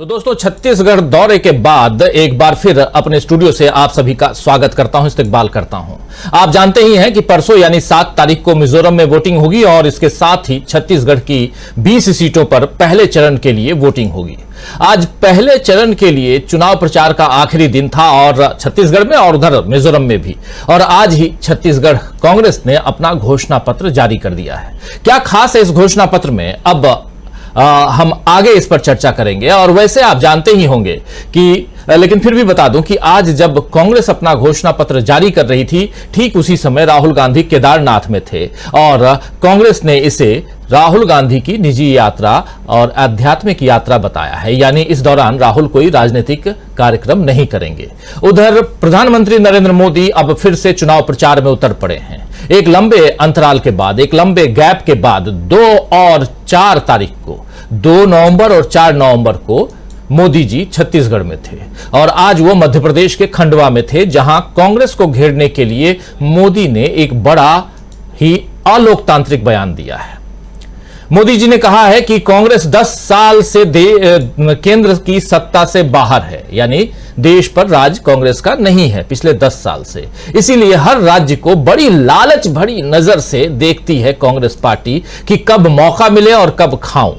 तो दोस्तों, छत्तीसगढ़ दौरे के बाद एक बार फिर अपने स्टूडियो से आप सभी का स्वागत करता हूं, इस्तकबाल करता हूं। आप जानते ही हैं कि परसों यानी 7 तारीख को मिजोरम में वोटिंग होगी और इसके साथ ही छत्तीसगढ़ की 20 सीटों पर पहले चरण के लिए वोटिंग होगी। आज पहले चरण के लिए चुनाव प्रचार का आखिरी दिन था और छत्तीसगढ़ में और उधर मिजोरम में भी। और आज ही छत्तीसगढ़ कांग्रेस ने अपना घोषणा पत्र जारी कर दिया है। क्या खास है इस घोषणा पत्र में, अब हम आगे इस पर चर्चा करेंगे। और वैसे आप जानते ही होंगे कि, लेकिन फिर भी बता दूं कि आज जब कांग्रेस अपना घोषणा पत्र जारी कर रही थी, ठीक उसी समय राहुल गांधी केदारनाथ में थे और कांग्रेस ने इसे राहुल गांधी की निजी यात्रा और आध्यात्मिक यात्रा बताया है। यानी इस दौरान राहुल कोई राजनीतिक कार्यक्रम नहीं करेंगे। उधर प्रधानमंत्री नरेंद्र मोदी अब फिर से चुनाव प्रचार में उतर पड़े हैं। एक लंबे अंतराल के बाद, एक लंबे गैप के बाद 2 और 4 तारीख को, 2 नवंबर और 4 नवंबर को मोदी जी छत्तीसगढ़ में थे और आज वो मध्य प्रदेश के खंडवा में थे, जहां कांग्रेस को घेरने के लिए मोदी ने एक बड़ा ही अलोकतांत्रिक बयान दिया है। मोदी जी ने कहा है कि कांग्रेस 10 साल से केंद्र की सत्ता से बाहर है, यानी देश पर राज कांग्रेस का नहीं है पिछले 10 साल से। इसीलिए हर राज्य को बड़ी लालच भरी नजर से देखती है कांग्रेस पार्टी कि कब मौका मिले और कब खाऊं।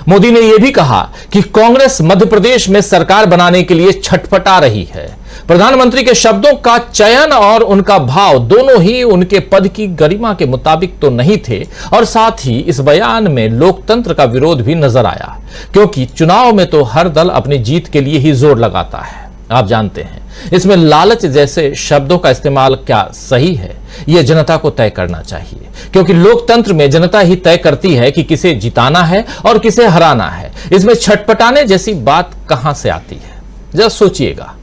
मोदी ने यह भी कहा कि कांग्रेस मध्य प्रदेश में सरकार बनाने के लिए छटपटा रही है। प्रधानमंत्री के शब्दों का चयन और उनका भाव दोनों ही उनके पद की गरिमा के मुताबिक तो नहीं थे और साथ ही इस बयान में लोकतंत्र का विरोध भी नजर आया, क्योंकि चुनाव में तो हर दल अपनी जीत के लिए ही जोर लगाता है। आप जानते हैं, इसमें लालच जैसे शब्दों का इस्तेमाल क्या सही है, यह जनता को तय करना चाहिए, क्योंकि लोकतंत्र में जनता ही तय करती है कि किसे जिताना है और किसे हराना है। इसमें छटपटाने जैसी बात कहां से आती है, जरा सोचिएगा।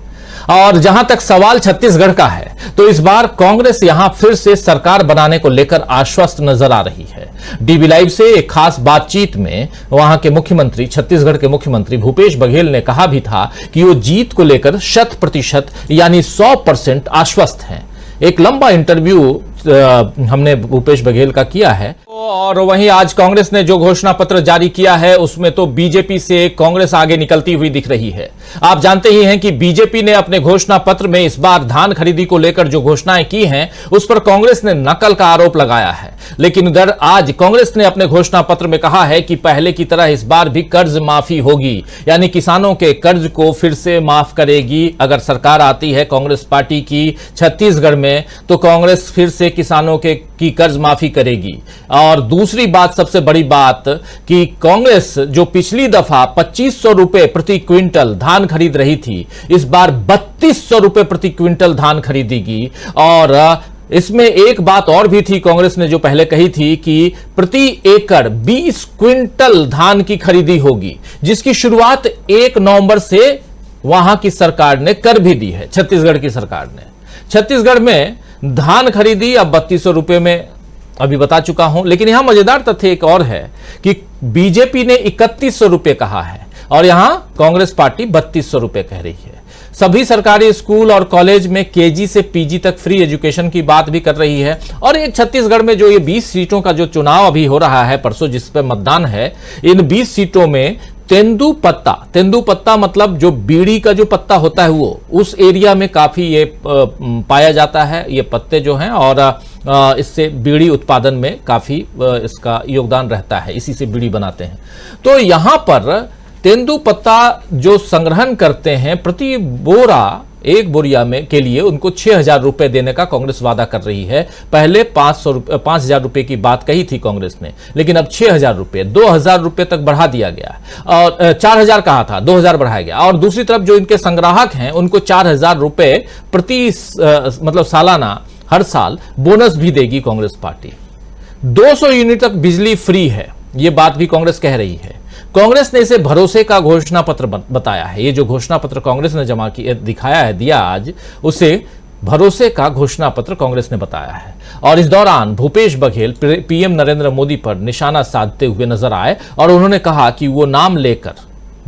और जहां तक सवाल छत्तीसगढ़ का है, तो इस बार कांग्रेस यहां फिर से सरकार बनाने को लेकर आश्वस्त नजर आ रही है। डीबी लाइव से एक खास बातचीत में वहां के मुख्यमंत्री, छत्तीसगढ़ के मुख्यमंत्री भूपेश बघेल ने कहा भी था कि वो जीत को लेकर 100% यानी 100% आश्वस्त हैं। एक लंबा इंटरव्यू हमने भूपेश बघेल का किया है। और वहीं आज कांग्रेस ने जो घोषणा पत्र जारी किया है, उसमें तो बीजेपी से कांग्रेस आगे निकलती हुई दिख रही है। आप जानते ही हैं कि बीजेपी ने अपने घोषणा पत्र में इस बार धान खरीदी को लेकर जो घोषणाएं की हैं, उस पर कांग्रेस ने नकल का आरोप लगाया है। लेकिन उधर आज कांग्रेस ने अपने घोषणा पत्र में कहा है कि पहले की तरह इस बार भी कर्ज माफी होगी, यानी किसानों के कर्ज को फिर से माफ करेगी। अगर सरकार आती है कांग्रेस पार्टी की छत्तीसगढ़ में, तो कांग्रेस फिर से किसानों की कर्ज माफी करेगी। और दूसरी बात, सबसे बड़ी बात, कि कांग्रेस जो पिछली दफा 2500 रुपए प्रति क्विंटल धान खरीद रही थी, इस बार 3200 रुपए प्रति क्विंटल धान खरीदेगी। और इसमें एक बात और भी थी, कांग्रेस ने जो पहले कही थी कि प्रति एकड़ 20 क्विंटल धान की खरीदी होगी, जिसकी शुरुआत 1 नवंबर से वहां की सरकार ने कर भी दी है। छत्तीसगढ़ की सरकार ने छत्तीसगढ़ में धान खरीदी अब 3200 रुपए में अभी बता चुका हूं। लेकिन यहां मजेदार तथ्य एक और है कि बीजेपी ने 3100 रुपए कहा है और यहां कांग्रेस पार्टी 3200 रुपए कह रही है। सभी सरकारी स्कूल और कॉलेज में केजी से पीजी तक फ्री एजुकेशन की बात भी कर रही है। और एक छत्तीसगढ़ में जो ये 20 सीटों का जो चुनाव अभी हो रहा है, परसों जिस पर मतदान है, इन 20 सीटों में तेंदूपत्ता मतलब जो बीड़ी का जो पत्ता होता है, वो उस एरिया में काफी ये पाया जाता है, ये पत्ते जो हैं, और इससे बीड़ी उत्पादन में काफी इसका योगदान रहता है, इसी से बीड़ी बनाते हैं। तो यहां पर तेंदूपत्ता जो संग्रहण करते हैं, प्रति बोरा, एक बोरिया में के लिए उनको 6000 रुपए देने का कांग्रेस वादा कर रही है। पहले 5000 रुपए की बात कही थी कांग्रेस ने, लेकिन अब 6000 रुपए, 2000 रुपए तक बढ़ा दिया गया और 4000 कहा था, 2000 बढ़ाया गया। और दूसरी तरफ जो इनके संग्राहक हैं, उनको 4000 रुपए प्रति मतलब सालाना, हर साल बोनस भी देगी कांग्रेस पार्टी। 200 यूनिट तक बिजली फ्री है, यह बात भी कांग्रेस कह रही है। कांग्रेस ने इसे भरोसे का घोषणा पत्र बताया है। ये जो घोषणा पत्र कांग्रेस ने जमा किया, दिखाया है, दिया आज, उसे भरोसे का घोषणा पत्र कांग्रेस ने बताया है। और इस दौरान भूपेश बघेल पीएम नरेंद्र मोदी पर निशाना साधते हुए नजर आए और उन्होंने कहा कि वो नाम लेकर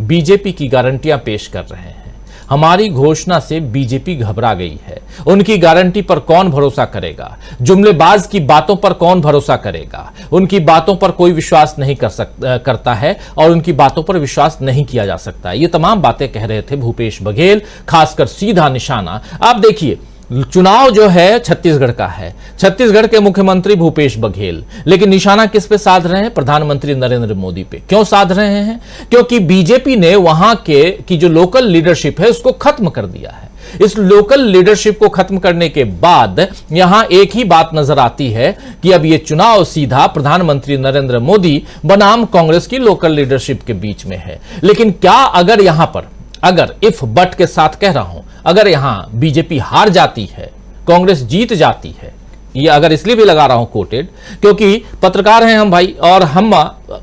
बीजेपी की गारंटियां पेश कर रहे हैं। हमारी घोषणा से बीजेपी घबरा गई है। उनकी गारंटी पर कौन भरोसा करेगा? जुमलेबाज की बातों पर कौन भरोसा करेगा? उनकी बातों पर कोई विश्वास नहीं करता है और उनकी बातों पर विश्वास नहीं किया जा सकता। ये तमाम बातें कह रहे थे भूपेश बघेल, खासकर सीधा निशाना। आप देखिए, चुनाव जो है छत्तीसगढ़ का है, छत्तीसगढ़ के मुख्यमंत्री भूपेश बघेल, लेकिन निशाना किस पे साध रहे हैं? प्रधानमंत्री नरेंद्र मोदी पे। क्यों साध रहे हैं? क्योंकि बीजेपी ने वहां की जो लोकल लीडरशिप है उसको खत्म कर दिया है। इस लोकल लीडरशिप को खत्म करने के बाद यहां एक ही बात नजर आती है कि अब यह चुनाव सीधा प्रधानमंत्री नरेंद्र मोदी बनाम कांग्रेस की लोकल लीडरशिप के बीच में है। लेकिन क्या अगर यहां पर, अगर इफ बट के साथ कह रहा हूं, अगर यहां बीजेपी हार जाती है, कांग्रेस जीत जाती है, ये अगर इसलिए भी लगा रहा हूं कोटेड क्योंकि पत्रकार हैं हम भाई, और हम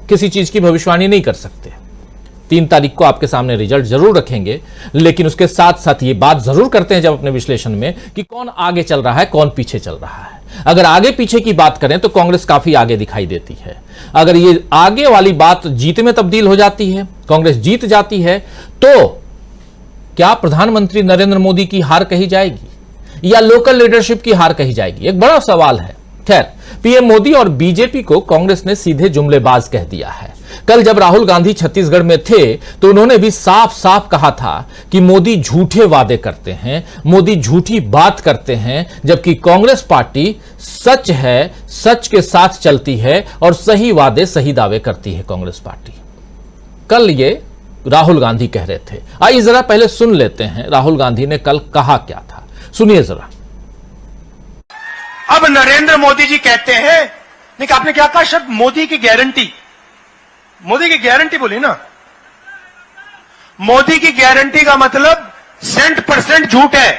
किसी चीज की भविष्यवाणी नहीं कर सकते। 3 तारीख को आपके सामने रिजल्ट जरूर रखेंगे, लेकिन उसके साथ साथ ये बात जरूर करते हैं जब अपने विश्लेषण में कि कौन आगे चल रहा है, कौन पीछे चल रहा है। अगर आगे पीछे की बात करें तो कांग्रेस काफी आगे दिखाई देती है। अगर ये आगे वाली बात जीत में तब्दील हो जाती है, कांग्रेस जीत जाती है, तो क्या प्रधानमंत्री नरेंद्र मोदी की हार कही जाएगी या लोकल लीडरशिप की हार कही जाएगी? एक बड़ा सवाल है। खैर, पीएम मोदी और बीजेपी को कांग्रेस ने सीधे जुमलेबाज कह दिया है। कल जब राहुल गांधी छत्तीसगढ़ में थे तो उन्होंने भी साफ साफ कहा था कि मोदी झूठे वादे करते हैं, मोदी झूठी बात करते हैं, जबकि कांग्रेस पार्टी सच है, सच के साथ चलती है और सही वादे सही दावे करती है कांग्रेस पार्टी। कल ये राहुल गांधी कह रहे थे। आइए जरा पहले सुन लेते हैं राहुल गांधी ने कल कहा क्या था, सुनिए जरा। अब नरेंद्र मोदी जी कहते हैं, नहीं आपने क्या कहा शब्द? मोदी की गारंटी। मोदी की गारंटी बोली ना। मोदी की गारंटी का मतलब 100% झूठ है।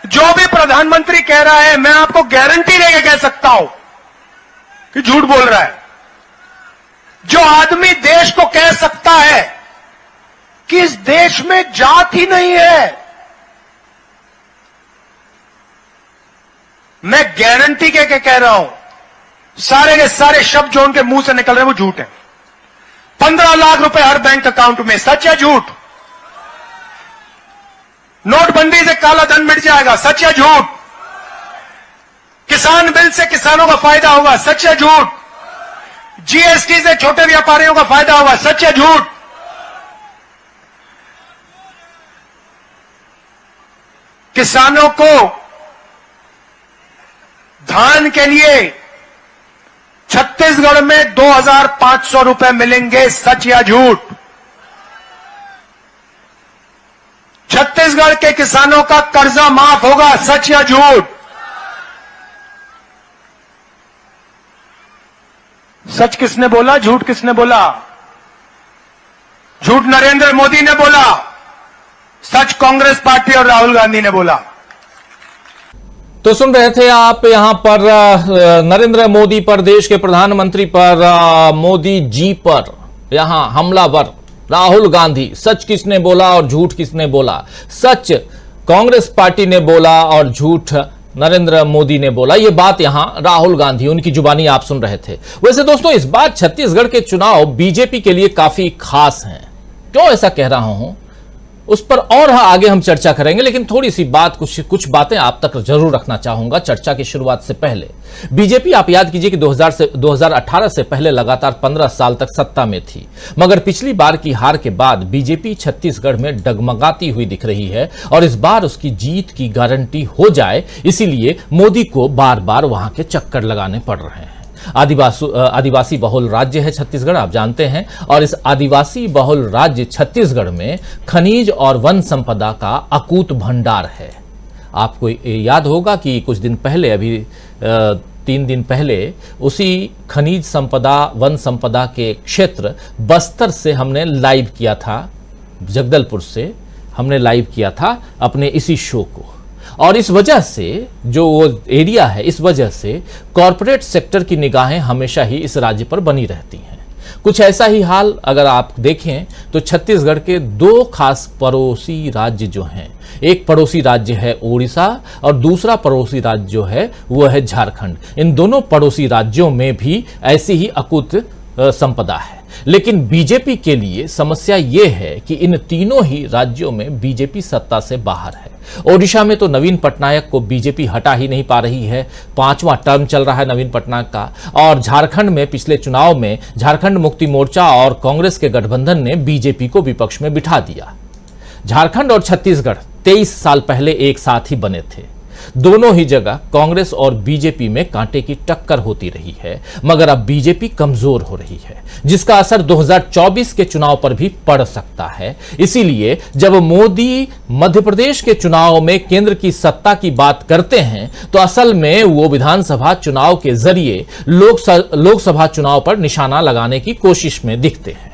जो भी प्रधानमंत्री कह रहा है, मैं आपको गारंटी लेके कह सकता हूं कि झूठ बोल रहा है। जो आदमी देश को कह सकता है कि इस देश में जात ही नहीं है, मैं गारंटी के कह रहा हूं, सारे के सारे शब्द जो उनके मुंह से निकल रहे हैं वो झूठ है। 15 लाख रुपए हर बैंक अकाउंट में, सच या झूठ? नोटबंदी से काला धन मिट जाएगा, सच या झूठ? किसान बिल से किसानों का फायदा होगा, सच या झूठ? जीएसटी से छोटे व्यापारियों का फायदा होगा, सच या झूठ? किसानों को धान के लिए छत्तीसगढ़ में 2500 रुपए मिलेंगे, सच या झूठ? छत्तीसगढ़ के किसानों का कर्जा माफ होगा, सच या झूठ? सच किसने बोला, झूठ किसने बोला? झूठ नरेंद्र मोदी ने बोला, सच कांग्रेस पार्टी और राहुल गांधी ने बोला। तो सुन रहे थे आप यहां पर नरेंद्र मोदी पर, देश के प्रधानमंत्री पर, मोदी जी पर यहां हमलावर राहुल गांधी। सच किसने बोला और झूठ किसने बोला? सच कांग्रेस पार्टी ने बोला और झूठ नरेंद्र मोदी ने बोला। यह बात यहां राहुल गांधी, उनकी जुबानी आप सुन रहे थे। वैसे दोस्तों, इस बार छत्तीसगढ़ के चुनाव बीजेपी के लिए काफी खास हैं। क्यों ऐसा कह रहा हूं उस पर और आगे हम चर्चा करेंगे, लेकिन थोड़ी सी बात, कुछ बातें आप तक जरूर रखना चाहूंगा चर्चा की शुरुआत से पहले। बीजेपी, आप याद कीजिए कि 2018 से पहले लगातार 15 साल तक सत्ता में थी, मगर पिछली बार की हार के बाद बीजेपी छत्तीसगढ़ में डगमगाती हुई दिख रही है और इस बार उसकी जीत की गारंटी हो जाए, इसीलिए मोदी को बार बार वहां के चक्कर लगाने पड़ रहे हैं। आदिवासी बहुल राज्य है छत्तीसगढ़, आप जानते हैं, और इस आदिवासी बहुल राज्य छत्तीसगढ़ में खनिज और वन संपदा का अकूत भंडार है। आपको याद होगा कि कुछ दिन पहले, अभी 3 दिन पहले, उसी खनिज संपदा, वन संपदा के क्षेत्र बस्तर से हमने लाइव किया था, जगदलपुर से हमने लाइव किया था अपने इसी शो को। और इस वजह से, जो वो एरिया है, इस वजह से कॉरपोरेट सेक्टर की निगाहें हमेशा ही इस राज्य पर बनी रहती हैं। कुछ ऐसा ही हाल अगर आप देखें तो छत्तीसगढ़ के 2 खास पड़ोसी राज्य जो हैं, एक पड़ोसी राज्य है ओडिशा और दूसरा पड़ोसी राज्य जो है वो है झारखंड। इन दोनों पड़ोसी राज्यों में भी ऐसी ही अकूत संपदा है। लेकिन बीजेपी के लिए समस्या यह है कि इन तीनों ही राज्यों में बीजेपी सत्ता से बाहर है। ओडिशा में तो नवीन पटनायक को बीजेपी हटा ही नहीं पा रही है, 5वां टर्म चल रहा है नवीन पटनायक का। और झारखंड में पिछले चुनाव में झारखंड मुक्ति मोर्चा और कांग्रेस के गठबंधन ने बीजेपी को विपक्ष में बिठा दिया। झारखंड और छत्तीसगढ़ 23 साल पहले एक साथ ही बने थे। दोनों ही जगह कांग्रेस और बीजेपी में कांटे की टक्कर होती रही है, मगर अब बीजेपी कमजोर हो रही है, जिसका असर 2024 के चुनाव पर भी पड़ सकता है। इसीलिए जब मोदी मध्य प्रदेश के चुनाव में केंद्र की सत्ता की बात करते हैं तो असल में वो विधानसभा चुनाव के जरिए लोकसभा चुनाव पर निशाना लगाने की कोशिश में दिखते हैं।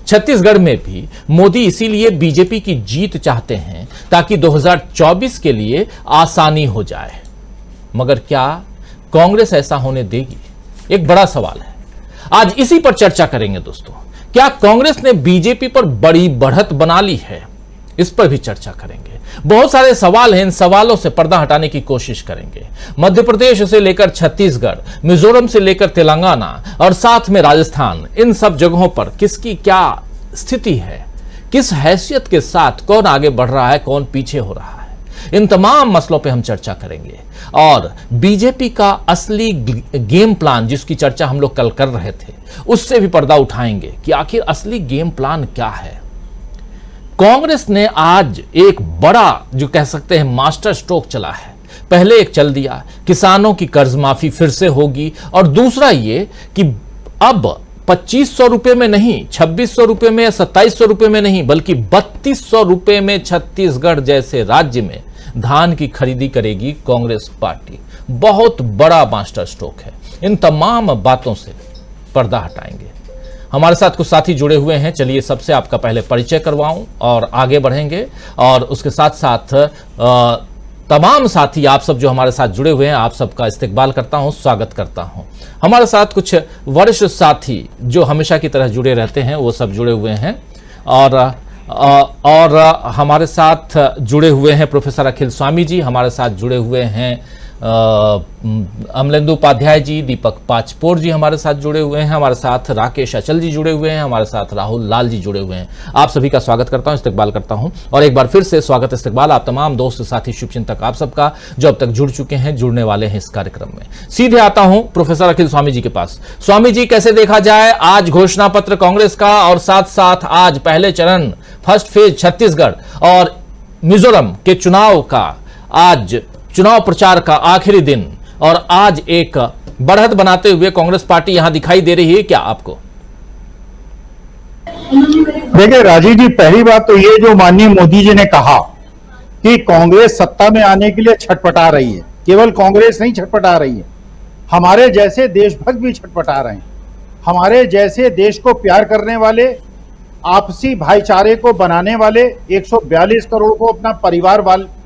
छत्तीसगढ़ में भी मोदी इसीलिए बीजेपी की जीत चाहते हैं ताकि 2024 के लिए आसानी हो जाए। मगर क्या कांग्रेस ऐसा होने देगी? एक बड़ा सवाल है। आज इसी पर चर्चा करेंगे दोस्तों। क्या कांग्रेस ने बीजेपी पर बड़ी बढ़त बना ली है? इस पर भी चर्चा करेंगे। बहुत सारे सवाल हैं, इन सवालों से पर्दा हटाने की कोशिश करेंगे। मध्य प्रदेश से लेकर छत्तीसगढ़, मिजोरम से लेकर तेलंगाना और साथ में राजस्थान, इन सब जगहों पर किसकी क्या स्थिति है, किस हैसियत के साथ कौन आगे बढ़ रहा है, कौन पीछे हो रहा है, इन तमाम मसलों पे हम चर्चा करेंगे। और बीजेपी का असली गेम प्लान जिसकी चर्चा हम लोग कल कर रहे थे, उससे भी पर्दा उठाएंगे कि आखिर असली गेम प्लान क्या है। कांग्रेस ने आज एक बड़ा जो कह सकते हैं मास्टर स्ट्रोक चला है। पहले एक चल दिया, किसानों की कर्ज माफी फिर से होगी, और दूसरा ये कि अब 2500 रुपए में नहीं, 2600 रुपए में या 2700 रुपए में नहीं, बल्कि 3200 रुपए में छत्तीसगढ़ जैसे राज्य में धान की खरीदी करेगी कांग्रेस पार्टी। बहुत बड़ा मास्टर स्ट्रोक है। इन तमाम बातों से पर्दा हटाएंगे। हमारे साथ कुछ साथी जुड़े हुए हैं, चलिए सबसे आपका पहले परिचय करवाऊं और आगे बढ़ेंगे। और उसके साथ साथ तमाम साथी आप सब जो हमारे साथ जुड़े हुए हैं, आप सबका इस्तकबाल करता हूं, स्वागत करता हूं। हमारे साथ कुछ वरिष्ठ साथी जो हमेशा की तरह जुड़े रहते हैं, वो सब जुड़े हुए हैं। और हमारे साथ जुड़े हुए हैं प्रोफेसर अखिल स्वामी जी, हमारे साथ जुड़े हुए हैं अमलेंदु उपाध्याय जी, दीपक पाचपोर जी हमारे साथ जुड़े हुए हैं, हमारे साथ राकेश अचल जी जुड़े हुए हैं, हमारे साथ राहुल लाल जी जुड़े हुए हैं। आप सभी का स्वागत करता हूं, इस्तकबाल करता हूं। और एक बार फिर से स्वागत इस्तकबाल आप तमाम दोस्त साथी शुभचिंतक आप सबका जो अब तक जुड़ चुके हैं, जुड़ने वाले हैं इस कार्यक्रम में। सीधे आता हूं प्रोफेसर अखिल स्वामी जी के पास। स्वामी जी, कैसे देखा जाए आज घोषणा पत्र कांग्रेस का, और साथ साथ आज पहले चरण फर्स्ट फेज छत्तीसगढ़ और मिजोरम के चुनाव का, आज चुनाव प्रचार का आखिरी दिन, और आज एक बढ़त बनाते हुए कांग्रेस पार्टी यहां दिखाई दे रही है क्या आपको? देखिए राजीव जी, पहली बात तो ये जो माननीय मोदी जी ने कहा कि कांग्रेस सत्ता में आने के लिए छटपटा रही है, केवल कांग्रेस नहीं छटपटा रही है, हमारे जैसे देशभक्त भी छटपटा रहे हैं। हमारे जैसे देश को प्यार करने वाले, आपसी भाईचारे को बनाने वाले, 142 करोड़ को अपना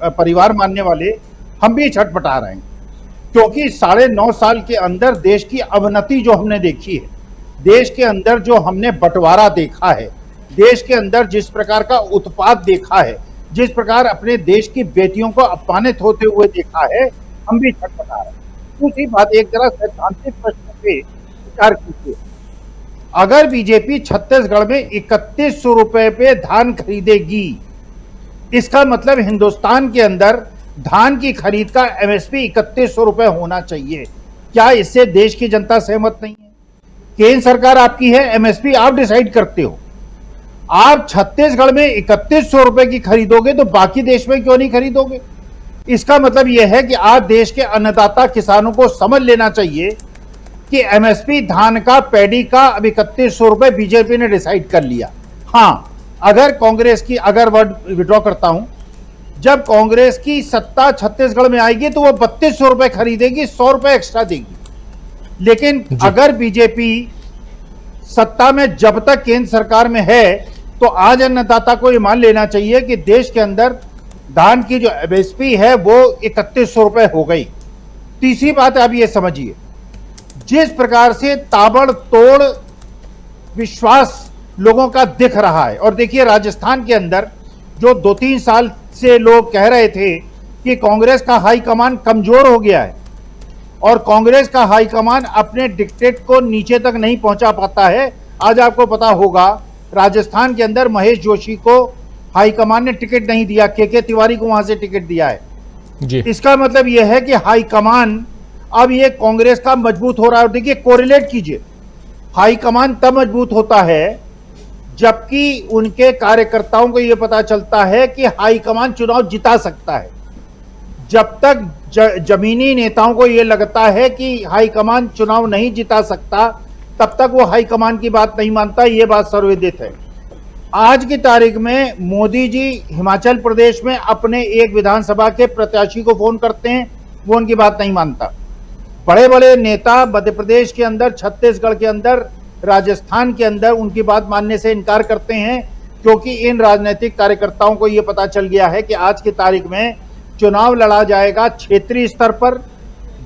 परिवार मानने वाले हम भी छटपटा रहे हैं। क्योंकि 9.5 साल के अंदर देश की अवनति जो हमने देखी है, देश के अंदर जो हमने बंटवारा देखा है, देश के अंदर जिस प्रकार का उत्पात देखा है, जिस प्रकार अपने देश की बेटियों को अपमानित होते हुए देखा है, हम भी छटपटा रहे हैं। दूसरी बात, एक तरह सैद्धांतिक प्रश्न पे विचार कीजिए। अगर बीजेपी छत्तीसगढ़ में 3100 रुपए पे धान खरीदेगी, इसका मतलब हिंदुस्तान के अंदर धान की खरीद का एमएसपी 3100 रुपए होना चाहिए। क्या इससे देश की जनता सहमत नहीं है? केंद्र सरकार आपकी है, एमएसपी आप डिसाइड करते हो। आप छत्तीसगढ़ में 3100 रुपए की खरीदोगे तो बाकी देश में क्यों नहीं खरीदोगे? इसका मतलब यह है कि आज देश के अन्नदाता किसानों को समझ लेना चाहिए कि एमएसपी धान का, पैडी का अब 3100 रुपए बीजेपी ने डिसाइड कर लिया। हाँ, अगर कांग्रेस की, अगर वर्ड विड्रॉ करता हूं, जब कांग्रेस की सत्ता छत्तीसगढ़ में आएगी तो वो 3200 रुपए खरीदेगी, 100 रुपए एक्स्ट्रा देगी। लेकिन अगर बीजेपी सत्ता में जब तक केंद्र सरकार में है, तो आज अन्नदाता को ये मान लेना चाहिए कि देश के अंदर धान की जो एमएसपी है वो 3100 रुपए हो गई। तीसरी बात आप ये समझिए, जिस प्रकार से ताबड़तोड़ विश्वास लोगों का दिख रहा है, और देखिए राजस्थान के अंदर जो 2-3 साल से लोग कह रहे थे कि कांग्रेस का हाईकमान कमजोर हो गया है और कांग्रेस का हाईकमान अपने डिक्टेट को नीचे तक नहीं पहुंचा पाता है, आज आपको पता होगा राजस्थान के अंदर महेश जोशी को हाईकमान ने टिकट नहीं दिया, के तिवारी को वहां से टिकट दिया है जी। इसका मतलब यह है कि हाईकमान अब ये कांग्रेस का मजबूत हो रहा है। देखिए कोरिलेट कीजिए, हाईकमान तब मजबूत होता है जबकि उनके कार्यकर्ताओं को यह पता चलता है कि हाईकमान चुनाव जिता सकता है। जब तक जमीनी नेताओं को यह लगता है कि हाईकमान चुनाव नहीं जिता सकता, तब तक वो हाईकमान की बात नहीं मानता। यह बात सर्वविदित है। आज की तारीख में मोदी जी हिमाचल प्रदेश में अपने एक विधानसभा के प्रत्याशी को फोन करते हैं, वो उनकी बात नहीं मानता। बड़े बड़े नेता मध्य प्रदेश के अंदर, छत्तीसगढ़ के अंदर, राजस्थान के अंदर उनकी बात मानने से इनकार करते हैं, क्योंकि इन राजनीतिक कार्यकर्ताओं को यह पता चल गया है कि आज की तारीख में चुनाव लड़ा जाएगा क्षेत्रीय स्तर पर,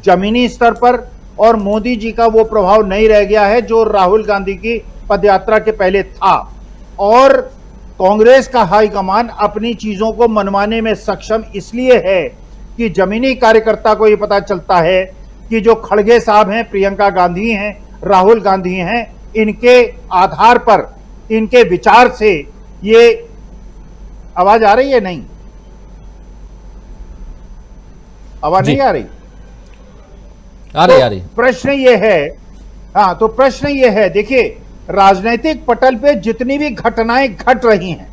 जमीनी स्तर पर, और मोदी जी का वो प्रभाव नहीं रह गया है जो राहुल गांधी की पदयात्रा के पहले था। और कांग्रेस का हाईकमान अपनी चीजों को मनवाने में सक्षम इसलिए है कि जमीनी कार्यकर्ता को यह पता चलता है कि जो खड़गे साहब हैं, प्रियंका गांधी हैं, राहुल गांधी हैं, इनके आधार पर, इनके विचार से ये आवाज आ रही है? नहीं, आवाज नहीं आ रही? आ रही। प्रश्न ये है, हाँ, तो प्रश्न ये है, देखिए राजनीतिक पटल पे जितनी भी घटनाएं घट रही हैं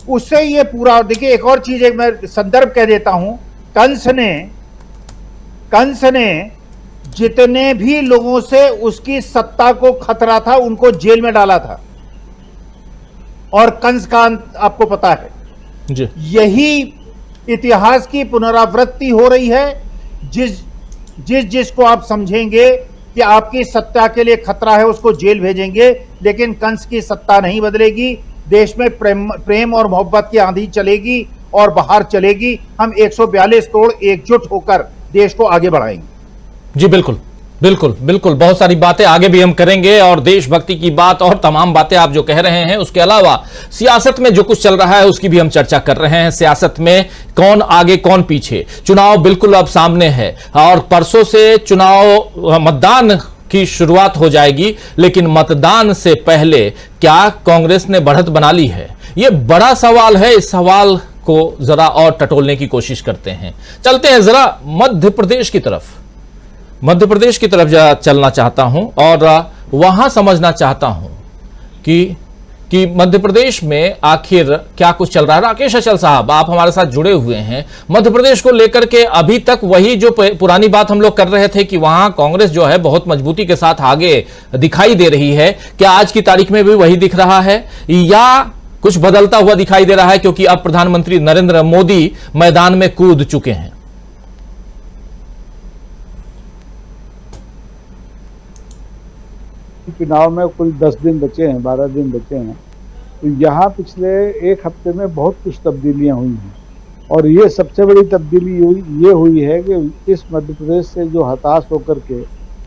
उससे ये पूरा, देखिए एक और चीज एक मैं संदर्भ कह देता हूं, कंस ने जितने भी लोगों से उसकी सत्ता को खतरा था उनको जेल में डाला था, और कंस का अंत आपको पता है जी। यही इतिहास की पुनरावृत्ति हो रही है। जिसको आप समझेंगे कि आपकी सत्ता के लिए खतरा है उसको जेल भेजेंगे, लेकिन कंस की सत्ता नहीं बदलेगी। देश में प्रेम और मोहब्बत की आंधी चलेगी और बाहर चलेगी। हम 142 करोड़ एकजुट होकर देश को आगे बढ़ाएंगे। जी बिल्कुल बिल्कुल बिल्कुल, बहुत सारी बातें आगे भी हम करेंगे, और देशभक्ति की बात और तमाम बातें आप जो कह रहे हैं, उसके अलावा सियासत में जो कुछ चल रहा है उसकी भी हम चर्चा कर रहे हैं। सियासत में कौन आगे कौन पीछे, चुनाव बिल्कुल अब सामने है और परसों से चुनाव मतदान की शुरुआत हो जाएगी, लेकिन मतदान से पहले क्या कांग्रेस ने बढ़त बना ली है? यह बड़ा सवाल है। इस सवाल को जरा और टटोलने की कोशिश करते हैं। चलते हैं जरा मध्य प्रदेश की तरफ चलना चाहता हूं और वहां समझना चाहता हूं कि मध्य प्रदेश में आखिर क्या कुछ चल रहा है। राकेश अचल साहब, आप हमारे साथ जुड़े हुए हैं। मध्य प्रदेश को लेकर के अभी तक वही जो पुरानी बात हम लोग कर रहे थे कि वहां कांग्रेस जो है बहुत मजबूती के साथ आगे दिखाई दे रही है, क्या आज की तारीख में भी वही दिख रहा है या कुछ बदलता हुआ दिखाई दे रहा है, क्योंकि अब प्रधानमंत्री नरेंद्र मोदी मैदान में कूद चुके हैं? चुनाव में कुल 10 दिन बचे हैं, 12 दिन बचे हैं, तो यहाँ पिछले एक हफ्ते में बहुत कुछ तब्दीलियां हुई हैं। और ये सबसे बड़ी तब्दीली ये हुई है कि इस मध्य प्रदेश से जो हताश होकर के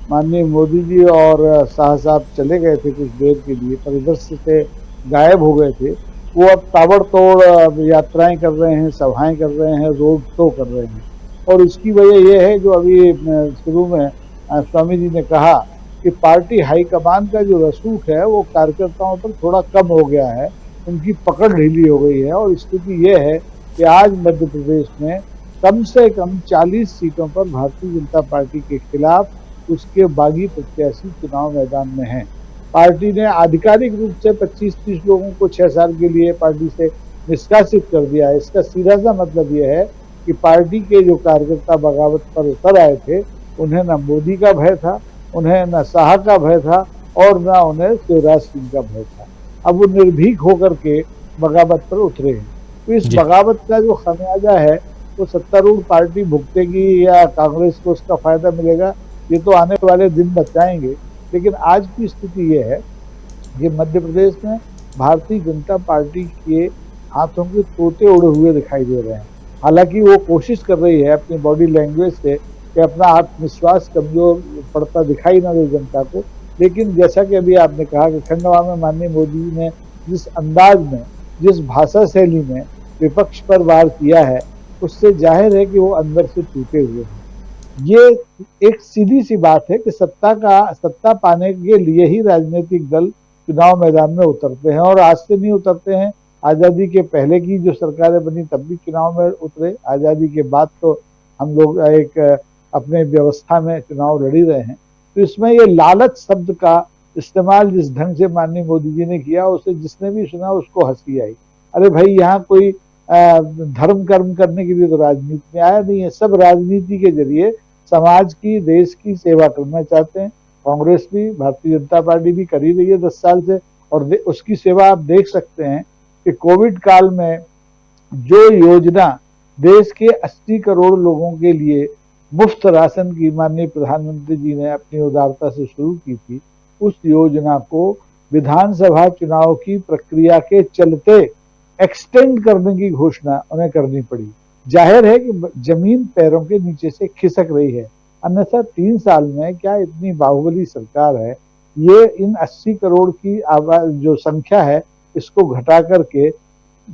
माननीय मोदी जी और शाह साहब चले गए थे, कुछ देर के लिए परिदृश्य से गायब हो गए थे, वो अब ताबड़तोड़ यात्राएं कर रहे हैं, सभाएं कर रहे हैं, रोड शो कर रहे हैं। और इसकी वजह यह है जो अभी शुरू में स्वामी जी ने कहा कि पार्टी हाईकमान का जो रसूख है वो कार्यकर्ताओं पर थोड़ा कम हो गया है, उनकी पकड़ ढीली हो गई है। और स्थिति ये है कि आज मध्य प्रदेश में कम से कम 40 सीटों पर भारतीय जनता पार्टी के खिलाफ उसके बागी प्रत्याशी चुनाव मैदान में हैं। पार्टी ने आधिकारिक रूप से 25-30 लोगों को 6 साल के लिए पार्टी से निष्कासित कर दिया है। इसका सीधा सा मतलब यह है कि पार्टी के जो कार्यकर्ता बगावत पर उतर आए थे, उन्हें न मोदी का भय था, उन्हें न शाह का भय था और न उन्हें शिवराज सिंह का भय था। अब वो निर्भीक होकर के बगावत पर उतरे हैं। तो इस बगावत का जो खमियाजा है वो सत्तारूढ़ पार्टी भुगतेगी या कांग्रेस को उसका फायदा मिलेगा, ये तो आने वाले दिन बताएंगे। लेकिन आज की स्थिति ये है कि मध्य प्रदेश में भारतीय जनता पार्टी के हाथों के तोते उड़े हुए दिखाई दे रहे हैं। हालांकि वो कोशिश कर रही है अपनी बॉडी लैंग्वेज से कि अपना आत्मविश्वास कमजोर पड़ता दिखाई ना दे जनता को, लेकिन जैसा कि अभी आपने कहा कि खंडवा में माननीय मोदी जी ने जिस अंदाज में, जिस भाषा शैली में विपक्ष पर वार किया है, उससे जाहिर है कि वो अंदर से टूटे हुए हैं। ये एक सीधी सी बात है कि सत्ता पाने के लिए ही राजनीतिक दल चुनाव मैदान में उतरते हैं, और आज से नहीं उतरते हैं। आजादी के पहले की जो सरकारें बनी तब भी चुनाव में उतरे, आजादी के बाद तो हम लोग एक अपने व्यवस्था में चुनाव लड़ी रहे हैं। तो इसमें ये लालच शब्द का इस्तेमाल जिस ढंग से माननीय मोदी जी ने किया, उसे जिसने भी सुना उसको हंसी आई। अरे भाई, यहाँ कोई धर्म कर्म करने के लिए तो राजनीति में आया नहीं है। सब राजनीति के जरिए समाज की, देश की सेवा करना चाहते हैं। कांग्रेस भी, भारतीय जनता पार्टी भी कर ही रही है 10 साल से, और उसकी सेवा आप देख सकते हैं कि कोविड काल में जो योजना देश के 80 करोड़ लोगों के लिए मुफ्त राशन की माननीय प्रधानमंत्री जी ने अपनी उदारता से शुरू की थी, उस योजना को विधानसभा चुनाव की प्रक्रिया के चलते एक्सटेंड करने की घोषणा उन्हें करनी पड़ी। जाहिर है कि जमीन पैरों के नीचे से खिसक रही है, अन्यथा 3 साल में क्या इतनी बाहुबली सरकार है, ये इन 80 करोड़ की आबाद जो संख्या है इसको घटा करके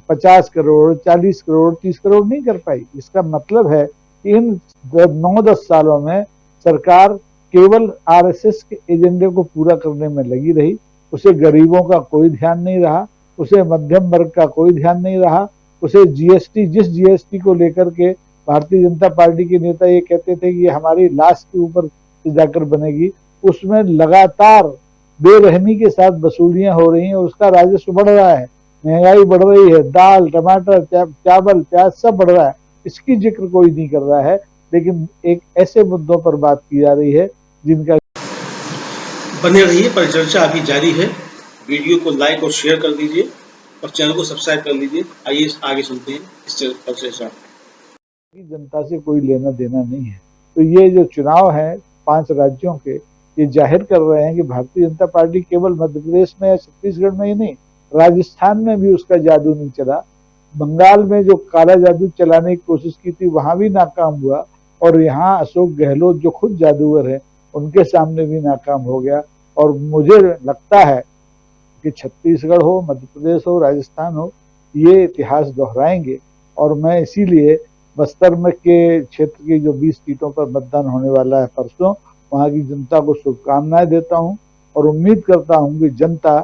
50 करोड़, 40 करोड़, 30 करोड़ नहीं कर पाई। इसका मतलब है कि इन 9-10 सालों में सरकार केवल आरएसएस के एजेंडे को पूरा करने में लगी रही। उसे गरीबों का कोई ध्यान नहीं रहा, उसे मध्यम वर्ग का कोई ध्यान नहीं रहा, उसे जीएसटी, जिस जीएसटी को लेकर के भारतीय जनता पार्टी के नेता ये कहते थे कि ये हमारी लाश के ऊपर जाकर बनेगी, उसमें लगातार बेरहमी के साथ वसूलियां हो रही हैं, उसका राजस्व बढ़ रहा है, महंगाई बढ़ रही है, दाल, टमाटर, चावल, प्याज सब बढ़ रहा है। इसकी जिक्र कोई नहीं कर रहा है, लेकिन एक ऐसे मुद्दों पर बात की जा रही है जिनका। बने रहिए, परिचर्चा अभी जारी है। वीडियो को लाइक और शेयर कर दीजिए और चैनल को सब्सक्राइब कर लीजिए। आइए आगे सुनते हैं इस परिचर्चा। जनता से कोई लेना देना नहीं है। तो ये जो चुनाव है 5 राज्यों के, ये जाहिर कर रहे हैं कि भारतीय जनता पार्टी केवल मध्य प्रदेश में या छत्तीसगढ़ में ही नहीं, राजस्थान में भी उसका जादू नहीं चला। बंगाल में जो काला जादू चलाने की कोशिश की थी वहां भी नाकाम हुआ, और यहाँ अशोक गहलोत जो खुद जादूगर है उनके सामने भी नाकाम हो गया। और मुझे लगता है कि छत्तीसगढ़ हो, मध्य प्रदेश हो, राजस्थान हो, ये इतिहास दोहराएंगे। और मैं इसीलिए बस्तर में के क्षेत्र की जो 20 सीटों पर मतदान होने वाला है परसों, वहां की जनता को शुभकामनाएं देता हूं और उम्मीद करता हूं कि जनता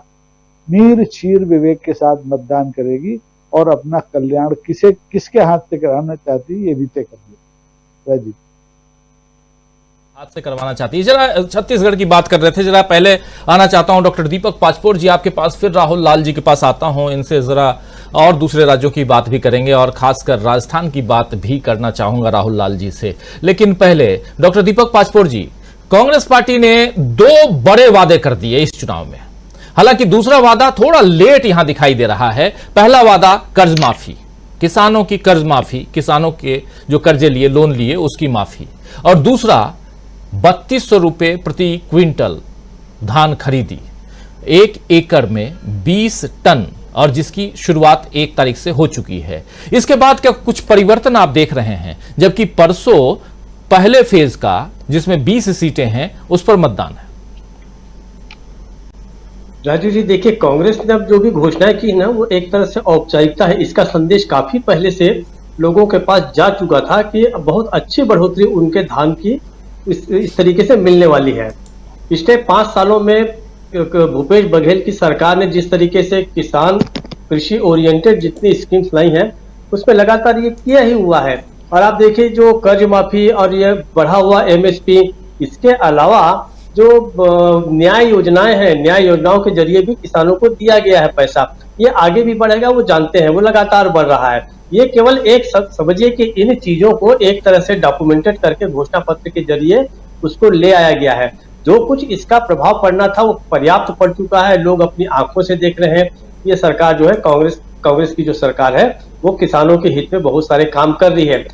नीर छीर विवेक के साथ मतदान करेगी और अपना कल्याण किसके हाथ से कराना चाहती है ये भी तय कर ले। राजीव हाथ से करवाना चाहती है। जरा छत्तीसगढ़ की बात कर रहे थे, जरा पहले आना चाहता हूं डॉक्टर दीपक पाचपोर जी आपके पास, फिर राहुल लाल जी के पास आता हूं। इनसे जरा और दूसरे राज्यों की बात भी करेंगे और खासकर राजस्थान की बात भी करना चाहूंगा राहुल लाल जी से। लेकिन पहले डॉक्टर दीपक पाचपोर जी, कांग्रेस पार्टी ने 2 बड़े वादे कर दिए इस चुनाव में। हालांकि दूसरा वादा थोड़ा लेट यहां दिखाई दे रहा है। पहला वादा कर्ज माफी, किसानों की कर्ज माफी, किसानों के जो कर्जे लिए, लोन लिए, उसकी माफी, और दूसरा 3200 रुपए प्रति क्विंटल धान खरीदी, 1 एकड़ में 20 टन, और जिसकी शुरुआत 1 तारीख से हो चुकी है। इसके बाद क्या कुछ परिवर्तन आप देख रहे हैं? जबकि परसों पहले फेज का, जिसमें 20 सीटें हैं, उस पर मतदान है। राजीव जी, देखिए, कांग्रेस ने अब जो भी घोषणाएं की ना, वो एक तरह से औपचारिकता है। इसका संदेश काफी पहले से लोगों के पास जा चुका था कि बहुत अच्छी बढ़ोतरी उनके धान की इस तरीके से मिलने वाली है। पिछले 5 सालों में भूपेश बघेल की सरकार ने जिस तरीके से किसान कृषि ओरिएंटेड जितनी स्कीम्स लाई हैं, उसमें लगातार ये किया ही हुआ है। और आप देखिए, जो कर्ज माफी और ये बढ़ा हुआ एमएसपी, इसके अलावा जो न्याय योजनाएं हैं, न्याय योजनाओं के जरिए भी किसानों को दिया गया है पैसा, ये आगे भी बढ़ेगा, वो जानते हैं, वो लगातार बढ़ रहा है। ये केवल एक समझिए कि इन चीजों को एक तरह से डॉक्यूमेंटेड करके घोषणा पत्र के जरिए उसको ले आया गया है। जो कुछ इसका प्रभाव पड़ना था वो पर्याप्त पड़ चुका है, लोग अपनी आंखों से देख रहे हैं। ये सरकार जो है, कांग्रेस की जो सरकार है, वो किसानों के हित में बहुत सारे काम कर रही है।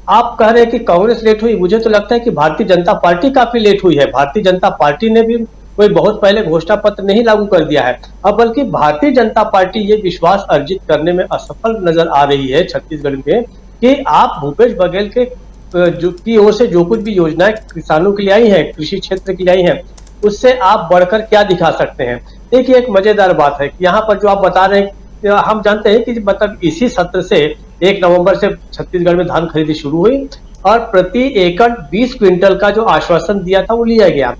आप कह रहे हैं कि कांग्रेस लेट हुई, मुझे तो लगता है कि भारतीय जनता पार्टी काफी लेट हुई है। भारतीय जनता पार्टी ने भी कोई बहुत पहले घोषणा पत्र नहीं लागू कर दिया है, अब बल्कि भारतीय जनता पार्टी ये विश्वास अर्जित करने में असफल नजर आ रही है छत्तीसगढ़ में कि आप भूपेश बघेल के की ओर से जो कुछ भी योजनाएं किसानों के लिए आई हैं, कृषि क्षेत्र के लिए आई हैं, उससे आप बढ़कर क्या दिखा सकते हैं। देखिए, एक मजेदार बात है कि यहाँ पर जो आप बता रहे हैं, हम जानते हैं कि मतलब इसी सत्र से 1 नवंबर से छत्तीसगढ़ में धान खरीदी शुरू हुई और प्रति एकड़ 20 क्विंटल का जो आश्वासन दिया था वो लिया गया।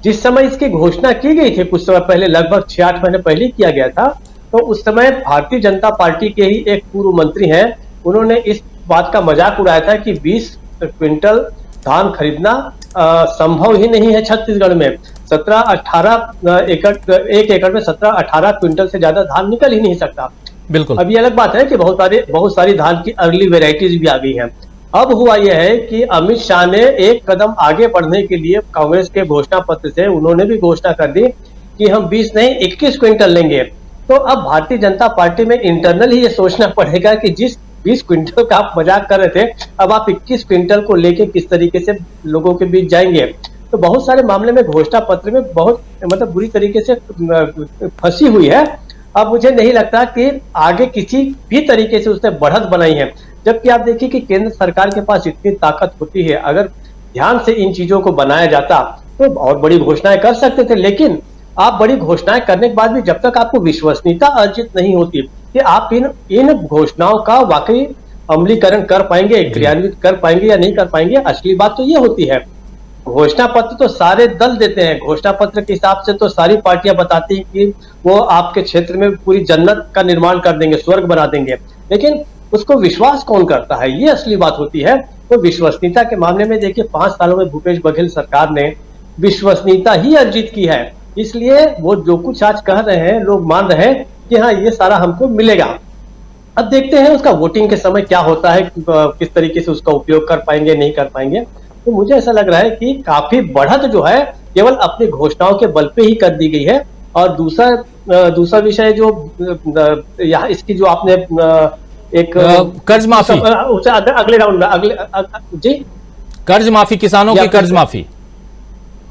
जिस समय इसकी घोषणा की गई थी कुछ समय पहले, लगभग 6-8 महीने पहले किया गया था, तो उस समय भारतीय जनता पार्टी के ही एक पूर्व मंत्री हैं, उन्होंने इस बात का मजाक उड़ाया था कि 20 क्विंटल धान खरीदना संभव ही नहीं है छत्तीसगढ़ में। 17-18 एकड़, 1 एकड़ में 17-18 क्विंटल से ज्यादा धान निकल ही नहीं सकता। बिल्कुल। अब ये अलग बात है कि बहुत सारी धान की अर्ली वेराइटीज भी आ गई हैं। अब हुआ यह है कि अमित शाह ने एक कदम आगे बढ़ने के लिए कांग्रेस के घोषणा पत्र से उन्होंने भी घोषणा कर दी कि हम 20 नहीं 21 क्विंटल लेंगे। तो अब भारतीय जनता पार्टी में इंटरनल ही ये सोचना पड़ेगा कि जिस 20 क्विंटल का आप मजाक कर रहे थे, अब आप 21 क्विंटल को लेके किस तरीके से लोगों के बीच जाएंगे। तो बहुत सारे मामले में घोषणा पत्र में बहुत मतलब बुरी तरीके से फंसी हुई है। अब मुझे नहीं लगता कि आगे किसी भी तरीके से उसने बढ़त बनाई है, जबकि आप देखिए कि केंद्र सरकार के पास इतनी ताकत होती है, अगर ध्यान से इन चीजों को बनाया जाता तो बहुत बड़ी घोषणाएं कर सकते थे। लेकिन आप बड़ी घोषणाएं करने के बाद भी जब तक आपको विश्वसनीयता अर्जित नहीं होती कि आप इन घोषणाओं का वाकई अमलीकरण कर पाएंगे, क्रियान्वित कर पाएंगे या नहीं कर पाएंगे, असली बात तो ये होती है। घोषणा पत्र तो सारे दल देते हैं, घोषणा पत्र के हिसाब से तो सारी पार्टियां बताती हैं कि वो आपके क्षेत्र में पूरी जन्नत का निर्माण कर देंगे, स्वर्ग बना देंगे, लेकिन उसको विश्वास कौन करता है, ये असली बात होती है। तो विश्वसनीयता के मामले में देखिए 5 सालों में भूपेश बघेल सरकार ने विश्वसनीयता ही अर्जित की है, इसलिए वो जो कुछ आज कह रहे हैं लोग मान रहे हैं कि हाँ ये सारा हमको मिलेगा। अब देखते हैं उसका वोटिंग के समय क्या होता है, किस तरीके से उसका उपयोग कर पाएंगे नहीं कर पाएंगे। तो मुझे ऐसा लग रहा है कि काफी बढ़त जो है केवल अपनी घोषणाओं के बल पे ही कर दी गई है। और दूसरा विषय जो यहाँ इसकी जो आपने एक कर्ज माफी, अगले राउंड में जी कर्ज माफी, किसानों की कर्ज माफी,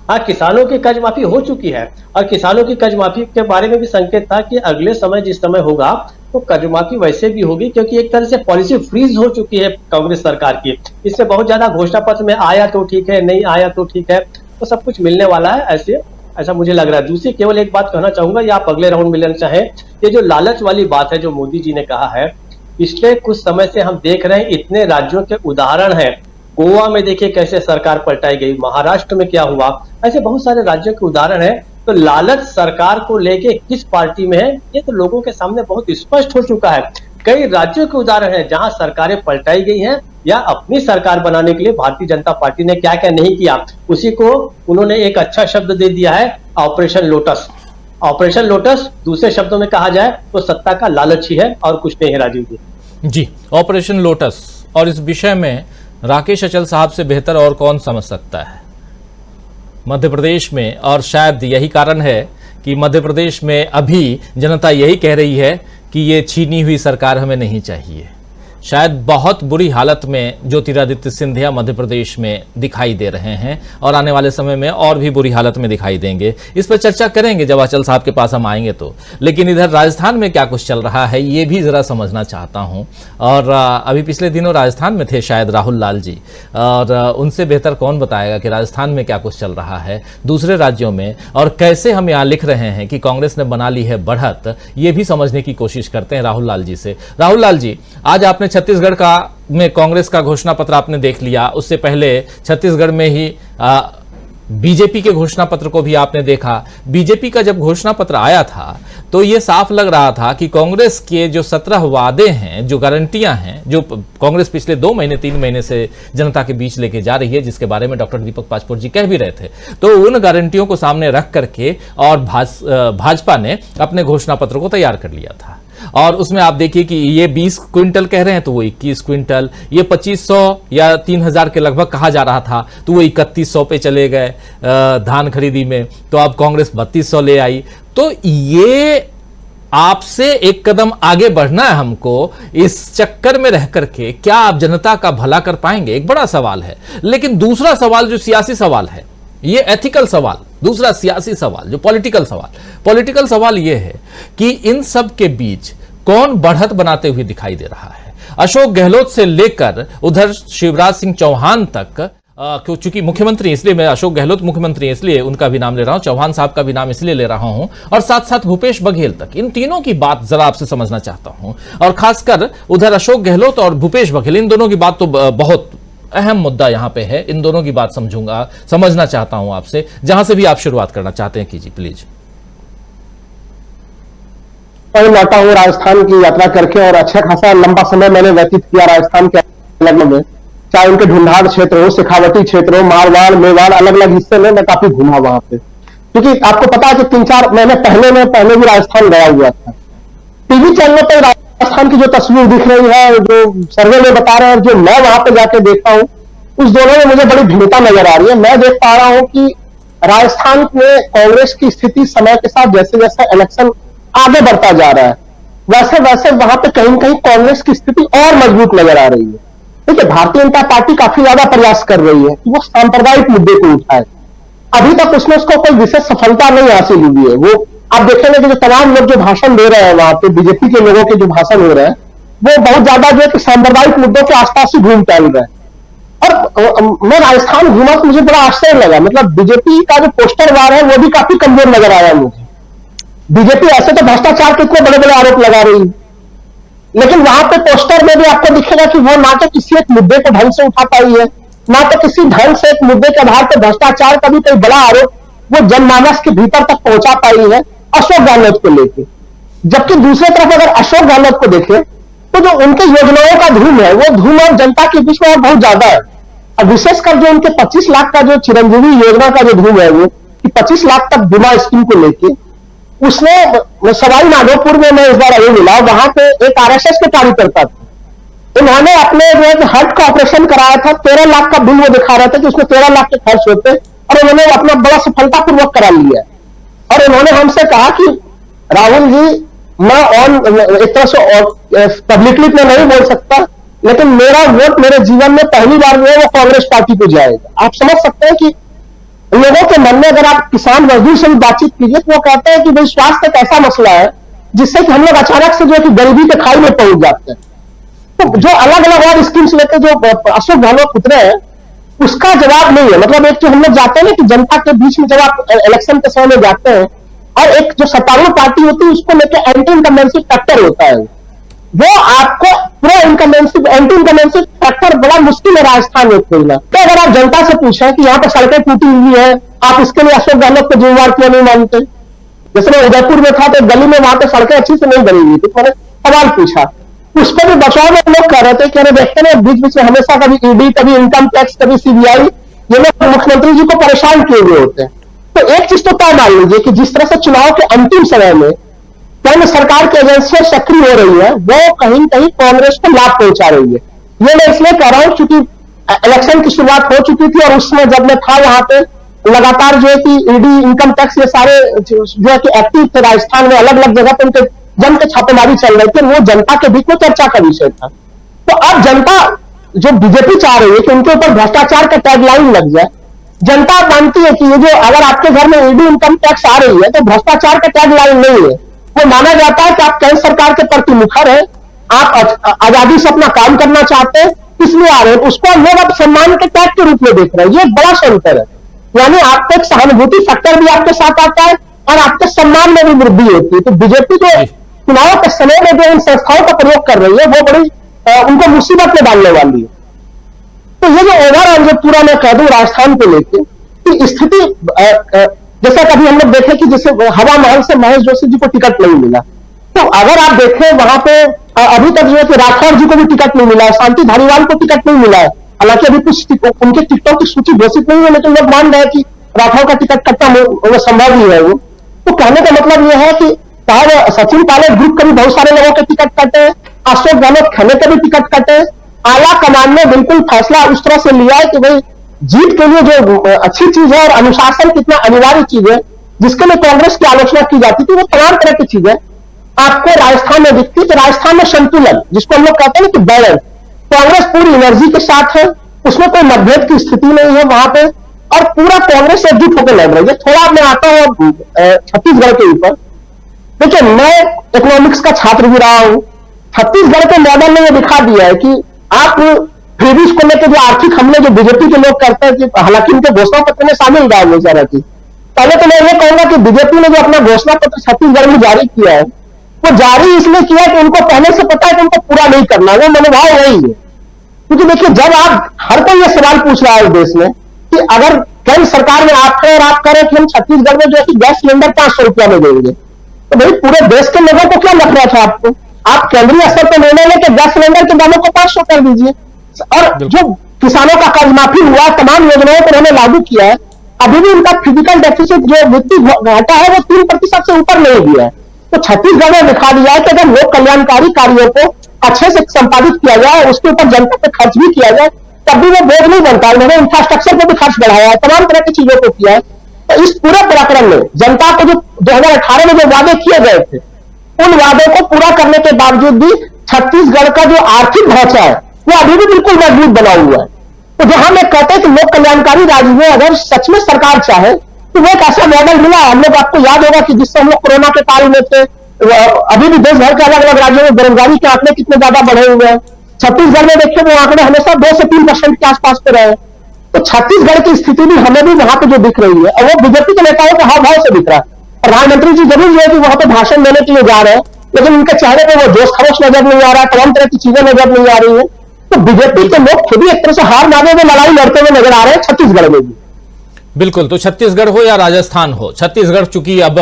हाँ किसानों की कर्ज माफी हो चुकी है। और किसानों की कर्ज माफी के बारे में भी संकेत था कि अगले समय जिस समय होगा तो कर्ज माफी वैसे भी होगी, क्योंकि एक तरह से पॉलिसी फ्रीज हो चुकी है कांग्रेस सरकार की। इससे बहुत ज्यादा घोषणा पत्र में आया तो ठीक है, नहीं आया तो ठीक है, तो सब कुछ मिलने वाला है, ऐसा मुझे लग रहा है। दूसरी केवल एक बात कहना चाहूंगा, या आप अगले राउंड में लेना चाहें, ये जो लालच वाली बात है जो मोदी जी ने कहा है, पिछले कुछ समय से हम देख रहे हैं इतने राज्यों के उदाहरण हैं। गोवा में देखिए कैसे सरकार पलटाई गई, महाराष्ट्र में क्या हुआ, ऐसे बहुत सारे राज्यों के उदाहरण हैं। तो लालच सरकार को लेके किस पार्टी में है ये तो लोगों के सामने बहुत स्पष्ट हो चुका है। कई राज्यों के उदाहरण हैं जहां सरकारें पलटाई गई हैं या अपनी सरकार बनाने के लिए भारतीय जनता पार्टी ने क्या क्या नहीं किया, उसी को उन्होंने एक अच्छा शब्द दे दिया है, ऑपरेशन लोटस। ऑपरेशन लोटस दूसरे शब्दों में कहा जाए तो सत्ता का लालच ही है और कुछ नहीं है। राजीव जी, ऑपरेशन लोटस। और इस विषय में राकेश अचल साहब से बेहतर और कौन समझ सकता है मध्य प्रदेश में। और शायद यही कारण है कि मध्य प्रदेश में अभी जनता यही कह रही है कि ये छीनी हुई सरकार हमें नहीं चाहिए। शायद बहुत बुरी हालत में ज्योतिरादित्य सिंधिया मध्य प्रदेश में दिखाई दे रहे हैं और आने वाले समय में और भी बुरी हालत में दिखाई देंगे। इस पर चर्चा करेंगे जब अचल साहब के पास हम आएंगे तो। लेकिन इधर राजस्थान में क्या कुछ चल रहा है ये भी जरा समझना चाहता हूं। और अभी पिछले दिनों राजस्थान में थे शायद राहुल लाल जी, और उनसे बेहतर कौन बताएगा कि राजस्थान में क्या कुछ चल रहा है दूसरे राज्यों में, और कैसे हम यहाँ लिख रहे हैं कि कांग्रेस ने बना ली है बढ़त, ये भी समझने की कोशिश करते हैं राहुल लाल जी से। राहुल लाल जी, आज आपने छत्तीसगढ़ में कांग्रेस का घोषणा पत्र आपने देख लिया, उससे पहले छत्तीसगढ़ में ही बीजेपी के घोषणा पत्र को भी आपने देखा। बीजेपी का जब घोषणा पत्र आया था तो यह साफ लग रहा था कि कांग्रेस के जो 17 वादे हैं, जो गारंटियां हैं, जो कांग्रेस पिछले 2 महीने 3 महीने से जनता के बीच लेके जा रही है, जिसके बारे में डॉक्टर दीपक पाचपोर जी कह भी रहे थे, तो उन गारंटियों को सामने रख करके और भाजपा ने अपने घोषणा पत्र को तैयार कर लिया था। और उसमें आप देखिए कि ये 20 क्विंटल कह रहे हैं तो वो 21 क्विंटल, ये 2500 या 3000 के लगभग कहा जा रहा था तो वो 3100 पे चले गए धान खरीदी में। तो अब कांग्रेस 3200 ले आई। तो ये आपसे एक कदम आगे बढ़ना है हमको, इस चक्कर में रह करके क्या आप जनता का भला कर पाएंगे, एक बड़ा सवाल है। लेकिन दूसरा सवाल जो सियासी सवाल है, ये एथिकल सवाल, दूसरा सियासी सवाल जो पॉलिटिकल सवाल ये है कि इन सब के बीच कौन बढ़त बनाते हुए दिखाई दे रहा है। अशोक गहलोत से लेकर उधर शिवराज सिंह चौहान तक, चूंकि मुख्यमंत्री, इसलिए मैं अशोक गहलोत मुख्यमंत्री इसलिए उनका भी नाम ले रहा हूं, चौहान साहब का भी नाम इसलिए ले रहा हूं, और साथ साथ भूपेश बघेल तक, इन तीनों की बात जरा आपसे समझना चाहता हूं। और खासकर उधर अशोक गहलोत और भूपेश बघेल, इन दोनों की बात तो बहुत अहम मुद्दा यहां पे है, इन दोनों की बात समझना चाहता हूं आपसे, जहां से भी आप शुरुआत करना चाहते हैं कीजिए प्लीज। मैं लौटा हूँ राजस्थान की यात्रा करके और अच्छा खासा लंबा समय मैंने व्यतीत किया राजस्थान के अलग में, चाहे उनके ढूंढाड़ क्षेत्र हो, शेखावटी क्षेत्र हो, मारवाड़ मेवाड़, अलग अलग हिस्से में मैं काफी घूमा वहां पे, क्योंकि आपको पता है कि 3-4 महीने पहले भी राजस्थान गया हुआ था। टीवी चैनलों पर राजस्थान की जो तस्वीर दिख रही है, जो सर्वे में बता रहे हैं, जो मैं वहां पे जाके देखता हूं, उस दोनों में मुझे बड़ी भिन्नता नजर आ रही है। मैं देख पा रहा हूं कि राजस्थान में कांग्रेस की स्थिति समय के साथ जैसे जैसे इलेक्शन आगे बढ़ता जा रहा है, वैसे वैसे वहां पे कहीं कहीं कांग्रेस की स्थिति और मजबूत नजर आ रही है। देखिए, भारतीय जनता पार्टी काफी ज्यादा प्रयास कर रही है कि वो सांप्रदायिक मुद्दे को उठाए। अभी तक उसमें उसको कोई विशेष सफलता नहीं हासिल हुई है। वो आप देखेंगे कि जो तमाम लोग जो भाषण दे रहे हैं वहां पे, बीजेपी के लोगों के जो भाषण हो रहे हैं, वो बहुत ज्यादा जो है कि सांप्रदायिक मुद्दों के आसपास ही घूम टहल रहे हैं। और मैं राजस्थान घूमा तो मुझे बड़ा आश्चर्य लगा। मतलब बीजेपी का जो पोस्टर वार है वो भी काफी कमजोर नजर आया मुझे। बीजेपी ऐसे तो भ्रष्टाचार के इतने बड़े बड़े आरोप लगा रही है, लेकिन वहां पे पोस्टर में भी आपको दिखेगा कि वो ना तो किसी एक मुद्दे को ढंग से उठा पाई है, ना तो किसी ढंग से एक मुद्दे के आधार पर भ्रष्टाचार का भी कोई बड़ा आरोप वो जनमानस के भीतर तक पहुंचा पाई है अशोक गहलोत को लेकर। जबकि दूसरी तरफ अगर अशोक गहलोत को देखें तो जो उनके योजनाओं का धूम है, वो धूम और जनता के बीच में और बहुत ज्यादा है। और विशेषकर जो उनके 25 लाख का जो चिरंजीवी योजना का जो धूम है, वो कि 25 लाख तक बीमा स्कीम को लेके उसने सवाई माधोपुर में मैं इस बार अभी मिला, वहां पे एक आरएसएस के कार्यकर्ता थे। उन्होंने अपने जो है हार्ट का ऑपरेशन कराया था, 13 लाख का बिल वो दिखा रहे थे कि उसमें 13 लाख के खर्च होते, और उन्होंने अपना बड़ा सफलतापूर्वक करा लिया। और उन्होंने हमसे कहा कि राहुल जी, मैं एक तरह से पब्लिकली में नहीं बोल सकता, लेकिन मेरा वोट मेरे जीवन में पहली बार जो है वो कांग्रेस पार्टी को जाएगा। आप समझ सकते हैं कि लोगों के मन में, अगर आप किसान मजदूर से भी बातचीत कीजिए तो वो कहते हैं कि भाई स्वास्थ्य एक ऐसा मसला है जिससे कि हम लोग अचानक से जो है कि गरीबी के खाई में पहुंच जाते हैं। तो जो अलग अलग और स्कीम्स लेके जो अशोक गहलोत उतरे हैं, उसका जवाब नहीं है। मतलब एक जो हम लोग जाते हैं ना कि जनता के बीच में जब आप इलेक्शन के समय में जाते हैं, और एक जो सत्तारूढ़ पार्टी होती है उसको लेकर एंटी इनकम्बेंसी फैक्टर होता है, वो आपको pro incumbency anti incumbency factor बड़ा मुश्किल है राजस्थान में खोजना। तो अगर आप जनता से पूछें कि यहाँ पर सड़कें टूटी हुई है, आप इसके लिए अशोक गहलोत को जिम्मेवार क्यों नहीं मानते? जैसे मैं उदयपुर में था तो गली में वहां पे सड़कें अच्छी से नहीं बनी हुई थी, तो मैंने सवाल पूछा, उस पर भी बचाव में लोग कह रहे थे कि अरे देखते ना, बीच बीच में हमेशा कभी ईडी, कभी इनकम टैक्स, कभी सीबीआई, ये लोग मुख्यमंत्री जी को परेशान किए हुए होते हैं। तो एक चीज तो तय मान लीजिए कि जिस तरह से चुनाव के अंतिम समय में केंद्र सरकार की एजेंसियां सक्रिय हो रही है, वो कहीं न कहीं कांग्रेस को लाभ पहुंचा रही है। ये मैं इसलिए कह रहा हूं क्योंकि इलेक्शन की शुरुआत हो चुकी थी, और उस समय जब मैं था वहां पे, लगातार जो है कि ईडी, इनकम टैक्स, ये सारे जो है कि एक्टिव थे राजस्थान में, अलग अलग जगह पर उनके जम के छापेमारी चल रही थी, वो जनता के बीच में चर्चा का विषय था। तो अब जनता जो बीजेपी चाह रही है कि उनके ऊपर भ्रष्टाचार का टैगलाइन लग जाए। जनता मानती है कि ये जो अगर आपके घर में ईडी, इनकम टैक्स आ रही है तो भ्रष्टाचार का टैगलाइन नहीं है। वो माना जाता है कि आप केंद्र सरकार के प्रति मुखर है, आप आजादी से अपना काम करना चाहते हैं, इसलिए आ रहे हैं। उसको लोग अब सम्मान के टैग के रूप में देख रहे हैं। ये बड़ा अंतर है। यानी आपको एक सहानुभूति फैक्टर भी आपके साथ आता है और आपके सम्मान में भी वृद्धि होती है। तो बीजेपी जो चुनाव के समय में जो इन संस्थाओं का प्रयोग कर रही है, वो बड़ी उनको मुसीबत में डालने वाली है। तो ये जो ओवरऑल जो पूरा मैं कह दूं राजस्थान को लेकर कि स्थिति, जैसा कभी हम लोग देखें कि जैसे हवा महल से महेश जोशी जी को टिकट नहीं मिला, तो अगर आप देखें वहां पे अभी तक जो है कि राठौर जी को भी टिकट नहीं मिला है, शांति धारीवाल को टिकट नहीं मिला है। हालांकि अभी कुछ उनके टिकटों की सूची घोषित नहीं है, लेकिन लोग मान रहे हैं कि राठौर का टिकट कटना वो संभव ही है। वो तो कहने का मतलब यह है कि चाहे सचिन पायलट ग्रुप के भी बहुत सारे लोगों के टिकट कटे, अशोक गहलोत खन्ने के भी टिकट कटे। आला कमान ने बिल्कुल फैसला उस तरह से लिया है कि भाई जीत के लिए जो अच्छी चीज है और अनुशासन कितना अनिवार्य चीज है, जिसके लिए कांग्रेस की आलोचना की जाती थी, वो तमाम तरह की चीजें आपको राजस्थान में दिखती। तो राजस्थान में संतुलन, जिसको हम लोग कहते हैं कि बैलेंस, कांग्रेस पूरी एनर्जी के साथ है, उसमें कोई मतभेद की स्थिति नहीं है वहां पे, और पूरा कांग्रेस एकजुट होकर लड़ रही है। थोड़ा मैं आता हूं छत्तीसगढ़ के ऊपर। देखिए, मैं इकोनॉमिक्स का छात्र भी रहा हूं। छत्तीसगढ़ के मॉडल ने यह दिखा दिया है कि आप फ्रीबीज को लेकर जो आर्थिक हमले जो बीजेपी के लोग करते हैं, कि हालांकि उनके घोषणा पत्र में शामिल रहा है सारा चीज। पहले तो मैं ये कहूंगा कि बीजेपी ने जो अपना घोषणा पत्र छत्तीसगढ़ में जारी किया है, वो जारी इसलिए किया कि उनको पहले से पता है कि उनको पूरा नहीं करना, वो मनोभाव वही है। क्योंकि देखिए, जब आप हर कोई ये सवाल पूछ रहा है देश में कि अगर केंद्र सरकार में आप हैं और आप कह रहे हैं कि हम छत्तीसगढ़ में जो है कि गैस सिलेंडर 500 रुपया में देंगे, तो भाई पूरे देश के लोगों को क्या लग रहा था आपको? आप केंद्रीय स्तर पर निर्णय लेकर गैस सिलेंडर के दामों को 500 कर दीजिए। और जो किसानों का कर्ज माफी हुआ, तमाम योजनाओं को उन्होंने लागू किया है, अभी भी उनका फिजिकल डेफिसिट जो वित्तीय घाटा है वो 3% से ऊपर नहीं गया है। तो छत्तीसगढ़ ने दिखा दिया है कि अगर लोक कल्याणकारी कार्यों को अच्छे से संपादित किया जाए, उसके ऊपर जनता पे खर्च भी किया जाए, तब भी वो बोझ नहीं बनता। उन्होंने इंफ्रास्ट्रक्चर पर भी खर्च बढ़ाया है, तमाम तरह की चीजों को किया है। तो इस पूरे प्रकरण में जनता को जो 2018 में जो वादे किए गए थे, उन वादों को पूरा करने के बावजूद भी छत्तीसगढ़ का जो आर्थिक ढांचा है वो अभी भी बिल्कुल मजबूत बना हुआ है। तो जहां मैं कहते हैं कि लोक कल्याणकारी राज्य में अगर सच में सरकार चाहे तो वो एक ऐसा मॉडल मिला है। हम लोग, आपको याद होगा कि जिससे हम लोग कोरोना के काल में थे, अभी भी देश भर के अलग अलग राज्यों में बेरोजगारी के आंकड़े कितने ज्यादा बढ़े हुए हैं। छत्तीसगढ़ में देखिए वो आंकड़े हमेशा 2 से 3% के आसपास पे रहे। तो छत्तीसगढ़ की स्थिति भी हमें भी वहां पे जो दिख रही है, और वो बीजेपी के नेताओं के हाव भाव से दिख रहा है। प्रधानमंत्री जी जरूर जो है कि वहां पे भाषण देने के लिए जा रहे हैं, लेकिन उनके चेहरे पर वो जोश खरोश नजर नहीं आ रहा है, तमाम तरह की चीजें नजर नहीं आ रही है। तो बीजेपी के लोग खुद ही एक तरह से हार माने में लड़ाई लड़ते हुए नजर आ रहे हैं छत्तीसगढ़ में भी। बिल्कुल, तो छत्तीसगढ़ हो या राजस्थान हो, छत्तीसगढ़ चूंकि अब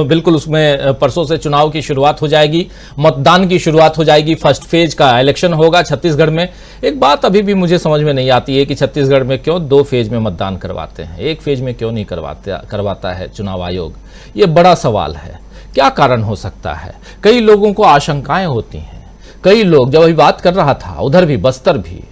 बिल्कुल उसमें परसों से चुनाव की शुरुआत हो जाएगी, मतदान की शुरुआत हो जाएगी, फर्स्ट फेज का इलेक्शन होगा छत्तीसगढ़ में। एक बात अभी भी मुझे समझ में नहीं आती है कि छत्तीसगढ़ में क्यों 2 फेज में मतदान करवाते हैं, 1 फेज में क्यों नहीं करवाता है चुनाव आयोग। ये बड़ा सवाल है, क्या कारण हो सकता है? कई लोगों को आशंकाएं होती हैं। कई लोग, जब अभी बात कर रहा था उधर भी, बस्तर भी,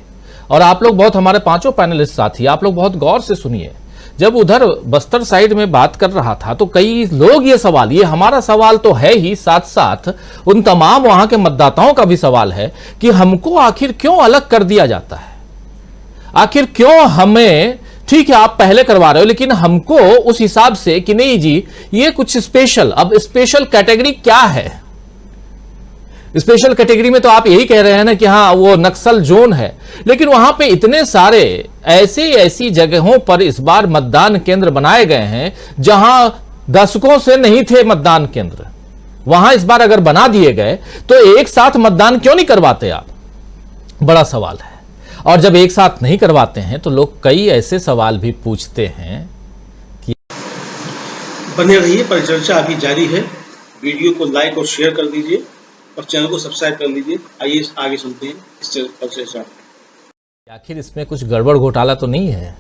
और आप लोग बहुत, हमारे पांचों पैनलिस्ट साथी, आप लोग बहुत गौर से सुनिए, जब उधर बस्तर साइड में बात कर रहा था तो कई लोग ये सवाल, ये हमारा सवाल तो है ही, साथ साथ उन तमाम वहां के मतदाताओं का भी सवाल है कि हमको आखिर क्यों अलग कर दिया जाता है, आखिर क्यों हमें, ठीक है आप पहले करवा रहे हो लेकिन हमको उस हिसाब से कि नहीं जी ये कुछ स्पेशल, अब स्पेशल कैटेगरी क्या है? स्पेशल कैटेगरी में तो आप यही कह रहे हैं ना कि हाँ वो नक्सल जोन है, लेकिन वहां पे इतने सारे ऐसी जगहों पर इस बार मतदान केंद्र बनाए गए हैं जहां दशकों से नहीं थे मतदान केंद्र। वहां इस बार अगर बना दिए गए तो एक साथ मतदान क्यों नहीं करवाते आप? बड़ा सवाल है। और जब एक साथ नहीं करवाते हैं तो लोग कई ऐसे सवाल भी पूछते हैं कि बने रहिए, परिचर्चा अभी जारी है। वीडियो को लाइक और शेयर कर दीजिए और चैनल को सब्सक्राइब कर लीजिए। आइए आगे सुनते हैं इस परिचर्चा। आखिर इसमें कुछ गड़बड़ घोटाला तो नहीं है?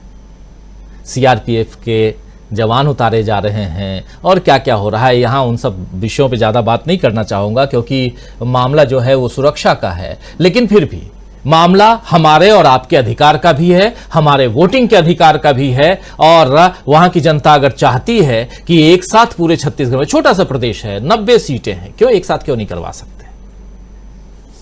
सीआरपीएफ के जवान उतारे जा रहे हैं और क्या क्या हो रहा है यहाँ, उन सब विषयों पे ज़्यादा बात नहीं करना चाहूँगा क्योंकि मामला जो है वो सुरक्षा का है। लेकिन फिर भी मामला हमारे और आपके अधिकार का भी है, हमारे वोटिंग के अधिकार का भी है। और वहां की जनता अगर चाहती है कि एक साथ पूरे छत्तीसगढ़ में, छोटा सा प्रदेश है, 90 सीटें हैं, क्यों एक साथ क्यों नहीं करवा सकते?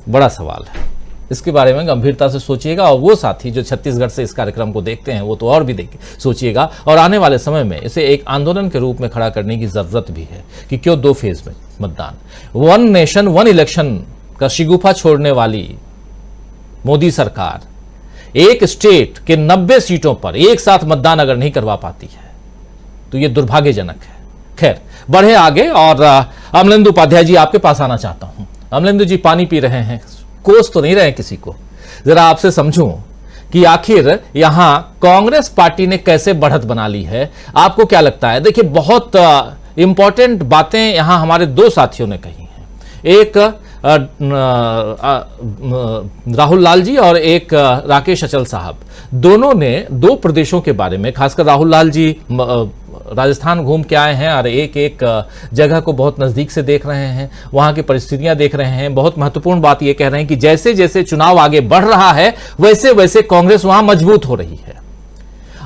बड़ा सवाल है। इसके बारे में गंभीरता से सोचिएगा और वो साथी जो छत्तीसगढ़ से इस कार्यक्रम को देखते हैं वो तो और भी सोचिएगा। और आने वाले समय में इसे एक आंदोलन के रूप में खड़ा करने की जरूरत भी है कि क्यों 2 फेज में मतदान। 1 नेशन 1 इलेक्शन का शिगुफा छोड़ने वाली मोदी सरकार एक स्टेट के 90 सीटों पर एक साथ मतदान अगर नहीं करवा पाती है तो यह दुर्भाग्यजनक है। खैर बढ़े आगे और अमलेंदु उपाध्याय जी आपके पास आना चाहता हूं। अमलेंदु जी पानी पी रहे हैं, कोस तो नहीं रहे किसी को। जरा आपसे समझूं कि आखिर यहां कांग्रेस पार्टी ने कैसे बढ़त बना ली है, आपको क्या लगता है? देखिए बहुत इंपॉर्टेंट बातें यहां हमारे 2 साथियों ने कही हैं, एक राहुल लाल जी और एक राकेश अचल साहब। दोनों ने 2 प्रदेशों के बारे में, खासकर राहुल लाल जी राजस्थान घूम के आए हैं और एक जगह को बहुत नजदीक से देख रहे हैं, वहां की परिस्थितियां देख रहे हैं। बहुत महत्वपूर्ण बात यह कह रहे हैं कि जैसे जैसे चुनाव आगे बढ़ रहा है वैसे वैसे कांग्रेस वहां मजबूत हो रही है।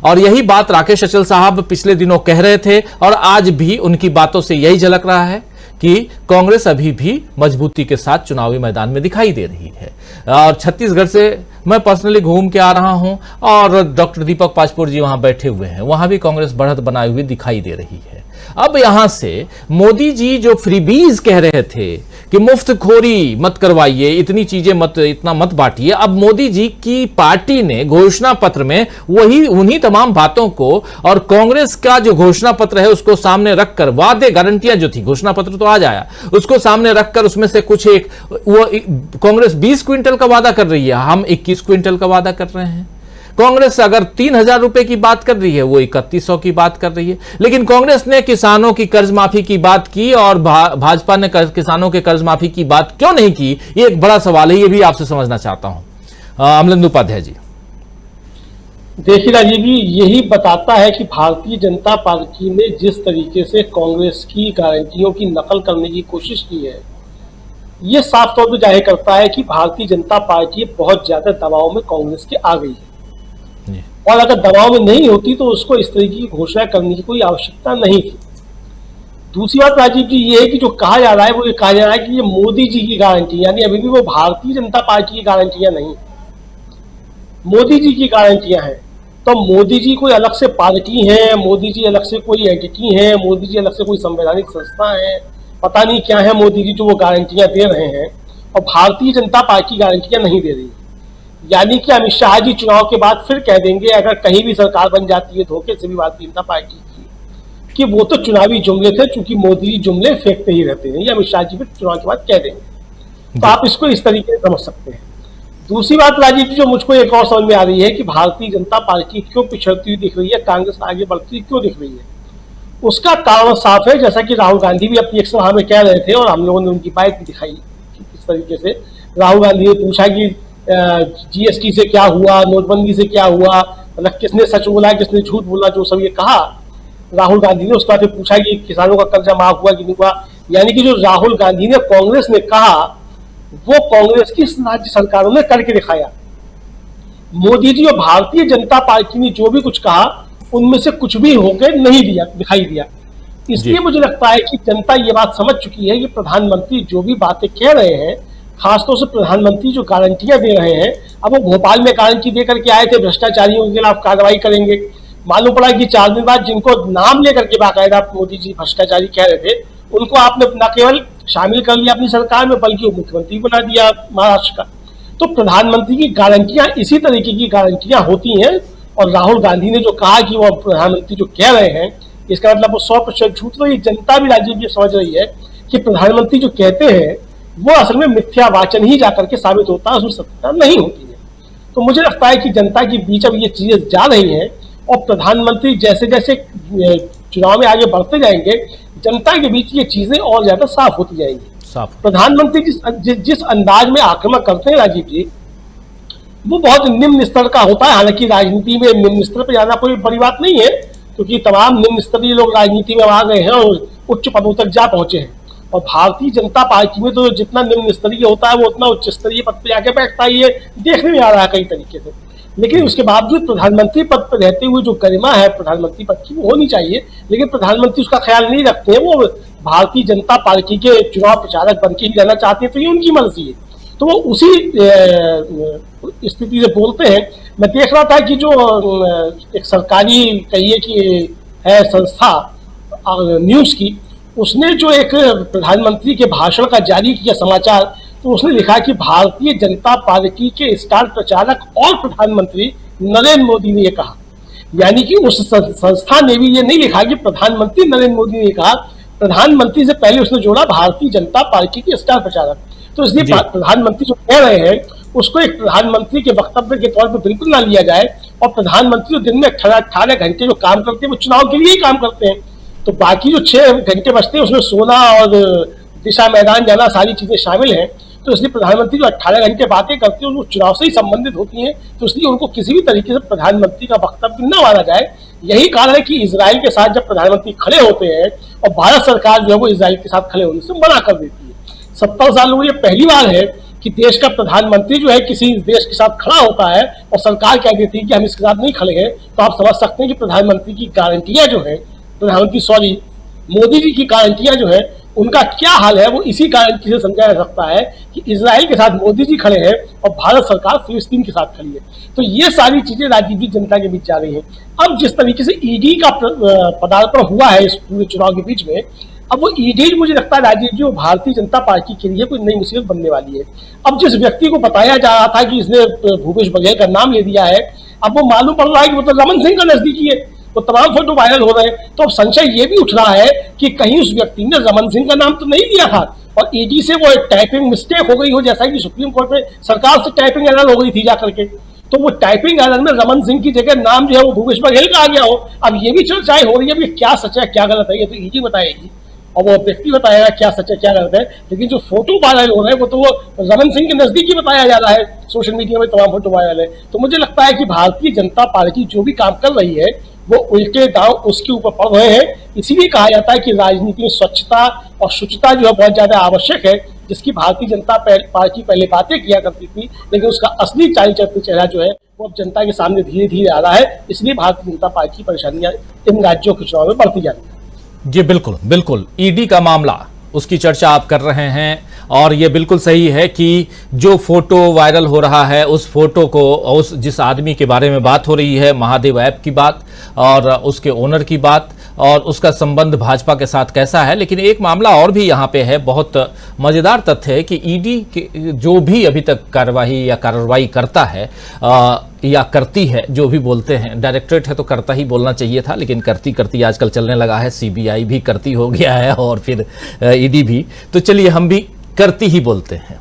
और यही बात राकेश अचल साहब पिछले दिनों कह रहे थे और आज भी उनकी बातों से यही झलक रहा है कि कांग्रेस अभी भी मजबूती के साथ चुनावी मैदान में दिखाई दे रही है। और छत्तीसगढ़ से मैं पर्सनली घूम के आ रहा हूं और डॉक्टर दीपक पाजपुर जी वहां बैठे हुए हैं, वहां भी कांग्रेस बढ़त बनाई हुई दिखाई दे रही है। अब यहां से मोदी जी जो फ्रीबीज कह रहे थे कि मुफ्तखोरी मत करवाइए, इतनी चीजें मत, इतना मत बांटिए। अब मोदी जी की पार्टी ने घोषणा पत्र में वही उन्हीं तमाम बातों को और कांग्रेस का जो घोषणा पत्र है उसको सामने रखकर, वादे गारंटियां जो थी, घोषणा पत्र तो आज आया, उसको सामने रखकर उसमें से कुछ एक, वो कांग्रेस 20 क्विंटल का वादा कर रही है, हम 21 क्विंटल का वादा कर रहे हैं। कांग्रेस अगर 3,000 रुपए की बात कर रही है, वो 3100 की बात कर रही है। लेकिन कांग्रेस ने किसानों की कर्ज माफी की बात की और भाजपा ने किसानों के कर्ज माफी की बात क्यों नहीं की, ये एक बड़ा सवाल है। ये भी आपसे समझना चाहता हूं अमलेंदु उपाध्याय जी। देखिए राजीव जी, यही बताता है कि भारतीय जनता पार्टी ने जिस तरीके से कांग्रेस की गारंटियों की नकल करने की कोशिश की है, ये साफ तौर पर जाहिर करता है कि भारतीय जनता पार्टी बहुत ज्यादा दबाव में कांग्रेस के आ गई है। और अगर दबाव में नहीं होती तो उसको इस तरीके की घोषणा करने की कोई आवश्यकता नहीं थी। दूसरी बात राजीव जी ये है कि जो कहा जा रहा है वो ये कहा जा रहा है कि ये मोदी जी की गारंटी, यानी अभी भी वो भारतीय जनता पार्टी की गारंटियां नहीं, मोदी जी की गारंटियां हैं। तो मोदी जी कोई अलग से पार्टी है, मोदी जी अलग से कोई एंटिटी है, मोदी जी अलग से कोई संवैधानिक संस्था है, पता नहीं क्या है मोदी जी जो वो गारंटियां दे रहे हैं, और भारतीय जनता पार्टी गारंटियां नहीं दे रही। यानी कि अमित शाह जी चुनाव के बाद फिर कह देंगे, अगर कहीं भी सरकार बन जाती है धोखे से भी भारतीय जनता पार्टी की, कि वो तो चुनावी जुमले थे, चूंकि मोदी जी जुमले फेंकते ही रहते हैं, ये अमित शाह जी फिर चुनाव के बाद कह देंगे। तो आप इसको इस तरीके से समझ सकते हैं। दूसरी बात राजीव जी जो मुझको एक और समझ में आ रही है कि भारतीय जनता पार्टी क्यों पिछड़ती हुई दिख रही है, कांग्रेस आगे बढ़ती क्यों दिख रही है, उसका कारण साफ है। जैसा कि राहुल गांधी भी अपनी एक सभा में कह रहे थे और हम लोगों ने उनकी बाइट भी दिखाई कि किस तरीके से राहुल गांधी ने पूछा कि जीएसटी से क्या हुआ, नोटबंदी से क्या हुआ, मतलब किसने सच बोला किसने झूठ बोला, जो सब ये कहा राहुल गांधी ने। उसके बाद पूछा कि किसानों का कर्जा माफ हुआ कि नहीं हुआ। यानी कि जो राहुल गांधी ने कांग्रेस ने कहा वो कांग्रेस की राज्य सरकारों ने करके दिखाया। मोदी जी और भारतीय जनता पार्टी ने जो भी कुछ कहा उनमें से कुछ भी होकर नहीं दिया, दिखाई दिया। इसलिए मुझे लगता है कि जनता ये बात समझ चुकी है कि प्रधानमंत्री जो भी बातें कह रहे हैं, खासतौर से प्रधानमंत्री जो गारंटियां दे रहे हैं, अब वो भोपाल में गारंटी देकर के आए थे भ्रष्टाचारियों के खिलाफ कार्रवाई करेंगे, मालूम पड़ा कि 4 दिन बाद जिनको नाम लेकर के बाकायदा मोदी जी भ्रष्टाचारी कह रहे थे, उनको आपने न केवल शामिल कर लिया अपनी सरकार में बल्कि मुख्यमंत्री बना दिया महाराष्ट्र का। तो प्रधानमंत्री की गारंटियां इसी तरीके की गारंटियां होती हैं। और राहुल गांधी ने जो कहा कि वो प्रधानमंत्री जो कह रहे हैं, इसका मतलब वो 100% झूठ। तो ये जनता भी राजीव जी समझ रही है कि प्रधानमंत्री जो कहते हैं वो असल में मिथ्या वाचन ही जाकर के साबित होता है, उसमें सत्यता नहीं होती है। तो मुझे लगता है कि जनता के बीच अब ये चीजें जा रही हैं और प्रधानमंत्री जैसे जैसे चुनाव में आगे बढ़ते जाएंगे, जनता के बीच ये चीजें और ज्यादा साफ होती जाएंगी। प्रधानमंत्री जिस अंदाज में आक्रमण करते हैं राजीव जी, वो बहुत निम्न स्तर का होता है। हालांकि राजनीति में निम्न स्तर पर जाना कोई बड़ी बात नहीं है, क्योंकि तमाम निम्न स्तरीय लोग राजनीति में आ गए हैं और उच्च पदों तक जा पहुंचे हैं। और भारतीय जनता पार्टी में तो जितना निम्न स्तरीय होता है वो उतना उच्च स्तरीय पद पर जाके बैठता है, ये देखने में आ रहा है कई तरीके से। लेकिन उसके बावजूद प्रधानमंत्री पद पर रहते हुए जो गरिमा है प्रधानमंत्री पद की वो होनी चाहिए, लेकिन प्रधानमंत्री उसका ख्याल नहीं रखते हैं। वो भारतीय जनता पार्टी के चुनाव प्रचारक बन के ही रहना चाहते हैं, तो ये उनकी मर्जी है, तो वो उसी स्थिति से बोलते हैं। मैं देख रहा था कि जो एक सरकारी कहिए कि है संस्था न्यूज की, उसने जो एक प्रधानमंत्री के भाषण का जारी किया समाचार, तो उसने लिखा कि भारतीय जनता पार्टी के स्टार प्रचारक और प्रधानमंत्री नरेंद्र मोदी ने ये कहा। यानी कि उस संस्था ने भी ये नहीं लिखा कि प्रधानमंत्री नरेंद्र मोदी ने कहा, प्रधानमंत्री से पहले उसने जोड़ा भारतीय जनता पार्टी के स्टार प्रचारक। तो इसलिए प्रधानमंत्री जो कह रहे हैं उसको एक प्रधानमंत्री के वक्तव्य के तौर पर बिल्कुल ना लिया जाए। और प्रधानमंत्री दिन में 18 घंटे जो काम करते हैं वो चुनाव के लिए ही काम करते हैं, तो बाकी जो 6 घंटे बचते हैं उसमें सोना और दिशा मैदान जाना सारी चीजें शामिल हैं। तो इसलिए प्रधानमंत्री जो 18 घंटे बातें करते हैं वो चुनाव से ही संबंधित होती हैं, तो इसलिए उनको किसी भी तरीके से प्रधानमंत्री का वक्तव्य न माना जाए। यही कारण है कि इजराइल के साथ जब प्रधानमंत्री खड़े होते हैं और भारत सरकार जो है वो इजराइल के साथ खड़े होने से मना कर देती है। 70 साल में ये पहली बार है कि देश का प्रधानमंत्री जो है किसी देश के साथ खड़ा होता है और सरकार कह देती है कि हम इसके साथ नहीं खड़े हैं। तो आप समझ सकते हैं कि प्रधानमंत्री की गारंटियां जो है, मोदी जी की गारंटियां जो है उनका क्या हाल है, वो इसी गारंटी से समझा जा सकता है कि इजराइल के साथ मोदी जी खड़े हैं और भारत सरकार फिलिस्तीन के साथ खड़ी है। तो ये सारी चीजें राजनीतिक जनता के बीच जा रही हैं। अब जिस तरीके से ईडी का पदार्पण हुआ है इस पूरे चुनाव के बीच में, अब वो ईडी मुझे लगता है राजीव जी वो भारतीय जनता पार्टी के लिए कोई नई मुसीबत बनने वाली है। अब जिस व्यक्ति को बताया जा रहा था कि इसने भूपेश बघेल का नाम ले दिया है, अब वो मालूम पड़ रहा है कि वो तो रमन सिंह का नजदीकी है, वो तमाम फोटो वायरल हो रहे हैं। तो अब संशय ये भी उठ रहा है कि कहीं उस व्यक्ति ने रमन सिंह का नाम तो नहीं लिया था और ईडी से वो टाइपिंग मिस्टेक हो गई हो, जैसा कि सुप्रीम कोर्ट में सरकार से टाइपिंग एरर हो गई थी जाकर के, तो वो टाइपिंग एरर में रमन सिंह की जगह नाम जो है वो भूपेश बघेल का आ गया हो। अब ये भी चर्चाएं हो रही है क्या सच है क्या गलत है, ये तो ईडी बताएगी और वो व्यक्ति बताएगा क्या सच है क्या गलत है। लेकिन जो फोटो वायरल हो रहे हैं वो तो वो रमन सिंह के नजदीकी बताया जा रहा है, सोशल मीडिया में तमाम फोटो वायरल है। तो मुझे लगता है कि भारतीय जनता पार्टी जो भी काम कर रही है वो उल्टे दांव उसके ऊपर पड़ रहे हैं। इसीलिए कहा जाता है कि राजनीति में स्वच्छता और शुचिता जो है बहुत ज्यादा आवश्यक है, जिसकी भारतीय जनता पार्टी पहले बातें किया करती थी, लेकिन उसका असली चाल चलते चेहरा जो है वो अब जनता के सामने धीरे धीरे आ रहा है। इसलिए भारतीय जनता पार्टी की परेशानियां इन राज्यों के चुनाव में बढ़ती जा रही है। जी बिल्कुल बिल्कुल, ईडी का मामला उसकी चर्चा आप कर रहे हैं और ये बिल्कुल सही है कि जो फोटो वायरल हो रहा है उस फोटो को, उस जिस आदमी के बारे में बात हो रही है, महादेव ऐप की बात और उसके ओनर की बात और उसका संबंध भाजपा के साथ कैसा है। लेकिन एक मामला और भी यहाँ पे है, बहुत मजेदार तथ्य है कि ईडी के जो भी अभी तक कार्रवाई करता है या करती है, जो भी बोलते हैं, डायरेक्टरेट है तो करता ही बोलना चाहिए था, लेकिन करती आजकल चलने लगा है, सीबीआई भी करती हो गया है और फिर ईडी भी, तो चलिए हम भी करती ही बोलते हैं।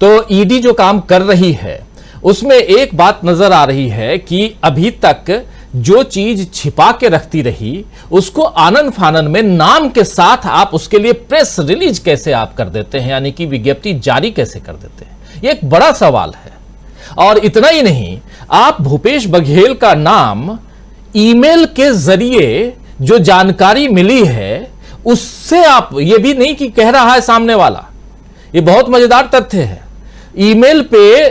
तो ईडी जो काम कर रही है उसमें एक बात नजर आ रही है कि अभी तक जो चीज छिपा के रखती रही उसको आनन फानन में नाम के साथ आप उसके लिए प्रेस रिलीज कैसे आप कर देते हैं, यानी कि विज्ञप्ति जारी कैसे कर देते हैं, ये एक बड़ा सवाल है। और इतना ही नहीं, आप भूपेश बघेल का नाम ईमेल के जरिए जो जानकारी मिली है उससे आप, ये भी नहीं कि कह रहा है सामने वाला, ये बहुत मजेदार तथ्य है। ईमेल पे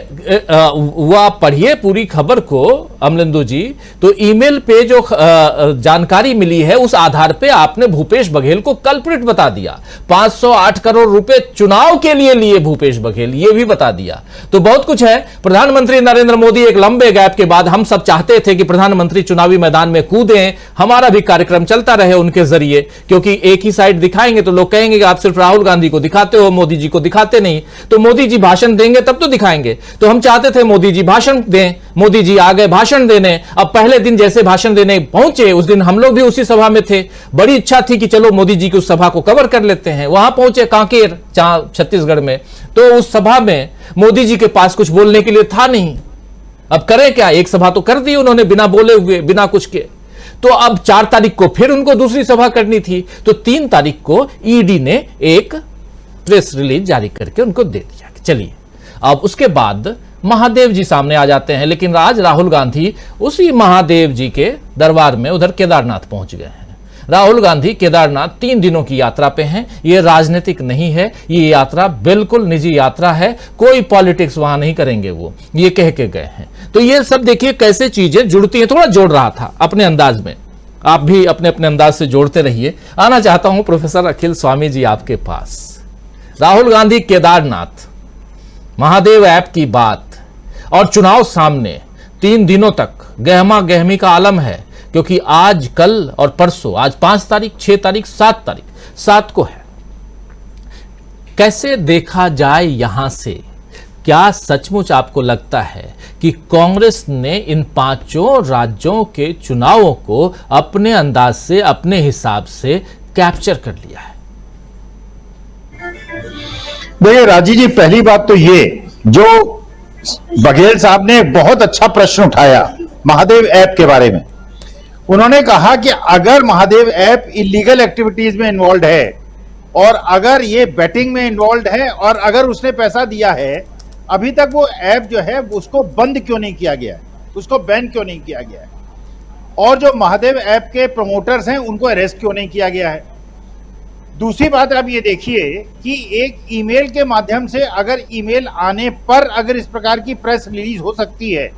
वो आप पढ़िए पूरी खबर को अमलेंदु जी, तो ईमेल पे जो जानकारी मिली है उस आधार पे आपने भूपेश बघेल को कल्प्रिट बता दिया। 508 करोड़ रुपए चुनाव के लिए भूपेश बघेल, ये भी बता दिया। तो बहुत कुछ है। प्रधानमंत्री नरेंद्र मोदी एक लंबे गैप के बाद, हम सब चाहते थे कि प्रधानमंत्री चुनावी मैदान में कूदें, हमारा भी कार्यक्रम चलता रहे उनके जरिए, क्योंकि एक ही साइड दिखाएंगे तो लोग कहेंगे कि आप सिर्फ राहुल गांधी को दिखाते हो, मोदी जी को दिखाते नहीं। तो मोदी जी भाषण देंगे तब तो दिखाएंगे। तो हम चाहते थे मोदी जी भाषण दें, मोदी जी आ गए भाषण देने। अब पहले दिन जैसे भाषण देने पहुंचे, उस दिन हम लोग भी उसी सभा में थे, बड़ी इच्छा थी कि चलो मोदी जी की उस सभा को कवर कर लेते हैं। वहां पहुंचे कांकेर छत्तीसगढ़ में, तो उस सभा में मोदी जी के पास कुछ बोलने के लिए था नहीं। अब करें क्या, एक सभा तो कर दी उन्होंने बिना बोले हुए, बिना कुछ के। तो अब 4 तारीख को फिर उनको दूसरी सभा करनी थी, तो 3 तारीख को ईडी ने एक प्रेस रिलीज जारी करके उनको दे दिया। चलिए, अब उसके बाद महादेव जी सामने आ जाते हैं, लेकिन आज राहुल गांधी उसी महादेव जी के दरबार में उधर केदारनाथ पहुंच गए हैं। राहुल गांधी केदारनाथ 3 दिनों की यात्रा पे हैं। ये राजनीतिक नहीं है, ये यात्रा बिल्कुल निजी यात्रा है, कोई पॉलिटिक्स वहां नहीं करेंगे, वो ये कह के गए हैं। तो ये सब देखिए कैसे चीजें जुड़ती हैं। थोड़ा जोड़ रहा था अपने अंदाज में, आप भी अपने अपने अंदाज से जोड़ते रहिए। आना चाहता हूं प्रोफेसर अखिल स्वामी जी आपके पास। राहुल गांधी केदारनाथ, महादेव ऐप की बात और चुनाव सामने, 3 दिनों तक गहमा गहमी का आलम है, क्योंकि आज, कल और परसों, आज 5 तारीख, 6 तारीख, 7 तारीख, 7 को है। कैसे देखा जाए यहां से, क्या सचमुच आपको लगता है कि कांग्रेस ने इन 5 राज्यों के चुनावों को अपने अंदाज से, अपने हिसाब से कैप्चर कर लिया है? देखिए राजीव जी, पहली बात तो ये, जो बघेल साहब ने बहुत अच्छा प्रश्न उठाया महादेव ऐप के बारे में। उन्होंने कहा कि अगर महादेव ऐप इलीगल एक्टिविटीज में इन्वॉल्व है और अगर ये बेटिंग में इन्वॉल्व है और अगर उसने पैसा दिया है, अभी तक वो ऐप जो है उसको बंद क्यों नहीं किया गया है, उसको बैन क्यों नहीं किया गया है, और जो महादेव ऐप के प्रमोटर्स हैं उनको अरेस्ट क्यों नहीं किया गया है। दूसरी बात आप ये देखिए कि एक ईमेल के माध्यम से, अगर ईमेल आने पर अगर इस प्रकार की प्रेस रिलीज हो सकती है,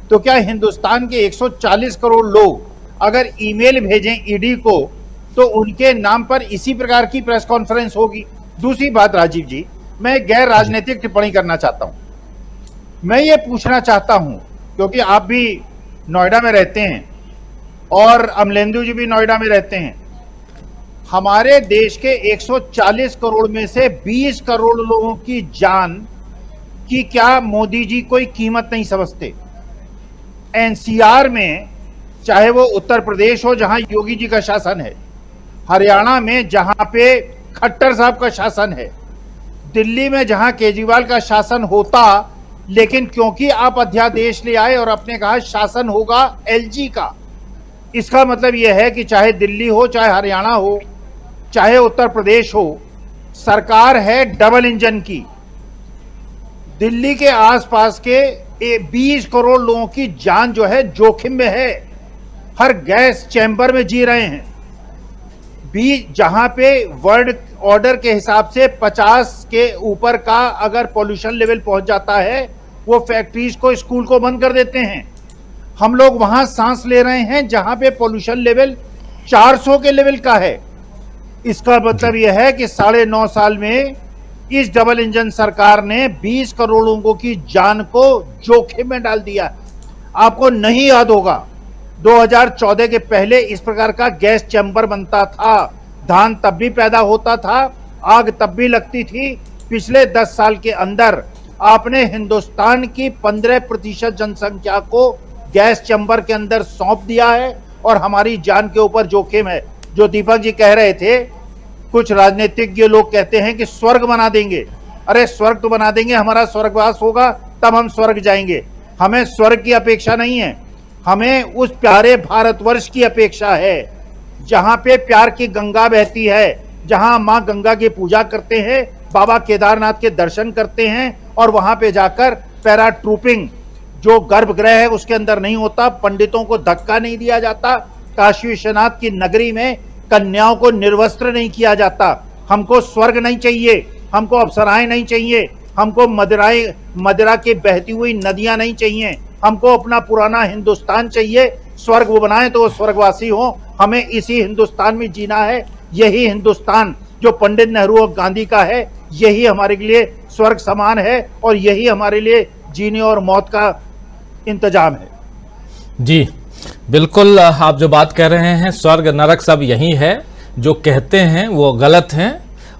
तो क्या हिंदुस्तान के 140 करोड़ लोग अगर ईमेल भेजें ईडी को तो उनके नाम पर इसी प्रकार की प्रेस कॉन्फ्रेंस होगी? दूसरी बात राजीव जी, मैं गैर राजनीतिक टिप्पणी करना चाहता हूं। मैं ये पूछना चाहता हूं, क्योंकि आप भी नोएडा में रहते हैं और अमलेंदु जी भी नोएडा में रहते हैं, हमारे देश के 140 करोड़ में से 20 करोड़ लोगों की जान की क्या मोदी जी कोई कीमत नहीं समझते? एनसीआर में, चाहे वो उत्तर प्रदेश हो जहां योगी जी का शासन है, हरियाणा में जहां पे खट्टर साहब का शासन है, दिल्ली में जहां केजरीवाल का शासन होता, लेकिन क्योंकि आप अध्यादेश ले आए और आपने कहा शासन होगा एलजी का, इसका मतलब यह है कि चाहे दिल्ली हो, चाहे हरियाणा हो, चाहे उत्तर प्रदेश हो, सरकार है डबल इंजन की। दिल्ली के आसपास के 20 करोड़ लोगों की जान जो है जोखिम में है, हर गैस चैम्बर में जी रहे हैं। जहां पे वर्ल्ड ऑर्डर के हिसाब से 50 के ऊपर का अगर पॉल्यूशन लेवल पहुंच जाता है, वो फैक्ट्रीज को, स्कूल को बंद कर देते हैं। हम लोग वहां सांस ले रहे हैं जहां पे पॉल्यूशन लेवल 400 के लेवल का है। इसका मतलब यह है कि 9.5 साल में इस डबल इंजन सरकार ने 20 करोड़ लोगों की जान को जोखिम में डाल दिया। आपको नहीं याद होगा, 2014 के पहले इस प्रकार का गैस चैम्बर बनता था, धान तब भी पैदा होता था, आग तब भी लगती थी। पिछले 10 साल के अंदर आपने हिंदुस्तान की 15% जनसंख्या को गैस चैम्बर के अंदर सौंप दिया है और हमारी जान के ऊपर जोखिम है। जो दीपक जी कह रहे थे, कुछ राजनीतिज्ञ लोग कहते हैं कि स्वर्ग बना देंगे। अरे स्वर्ग तो बना देंगे, हमारा स्वर्गवास होगा तब हम स्वर्ग जाएंगे। हमें स्वर्ग की अपेक्षा नहीं है, हमें उस प्यारे भारतवर्ष की अपेक्षा है जहां पे प्यार की गंगा बहती है, जहां मां गंगा की पूजा करते हैं, बाबा केदारनाथ के दर्शन करते हैं और वहां पे जाकर पैरा ट्रूपिंग जो गर्भगृह है उसके अंदर नहीं होता, पंडितों को धक्का नहीं दिया जाता, काशी विश्वनाथ की नगरी में कन्याओं को निर्वस्त्र नहीं किया जाता। हमको स्वर्ग नहीं चाहिए, हमको अप्सराएं नहीं चाहिए, हमको मदिरा की बहती हुई नदियां नहीं चाहिए, हमको अपना पुराना हिंदुस्तान चाहिए। स्वर्ग वो बनाए तो वो स्वर्गवासी हो, हमें इसी हिंदुस्तान में जीना है। यही हिंदुस्तान जो पंडित नेहरू और गांधी का है, यही हमारे लिए स्वर्ग समान है और यही हमारे लिए जीने और मौत का इंतजाम है। जी बिल्कुल, आप जो बात कह रहे हैं, स्वर्ग नरक सब यही है। जो कहते हैं वो गलत हैं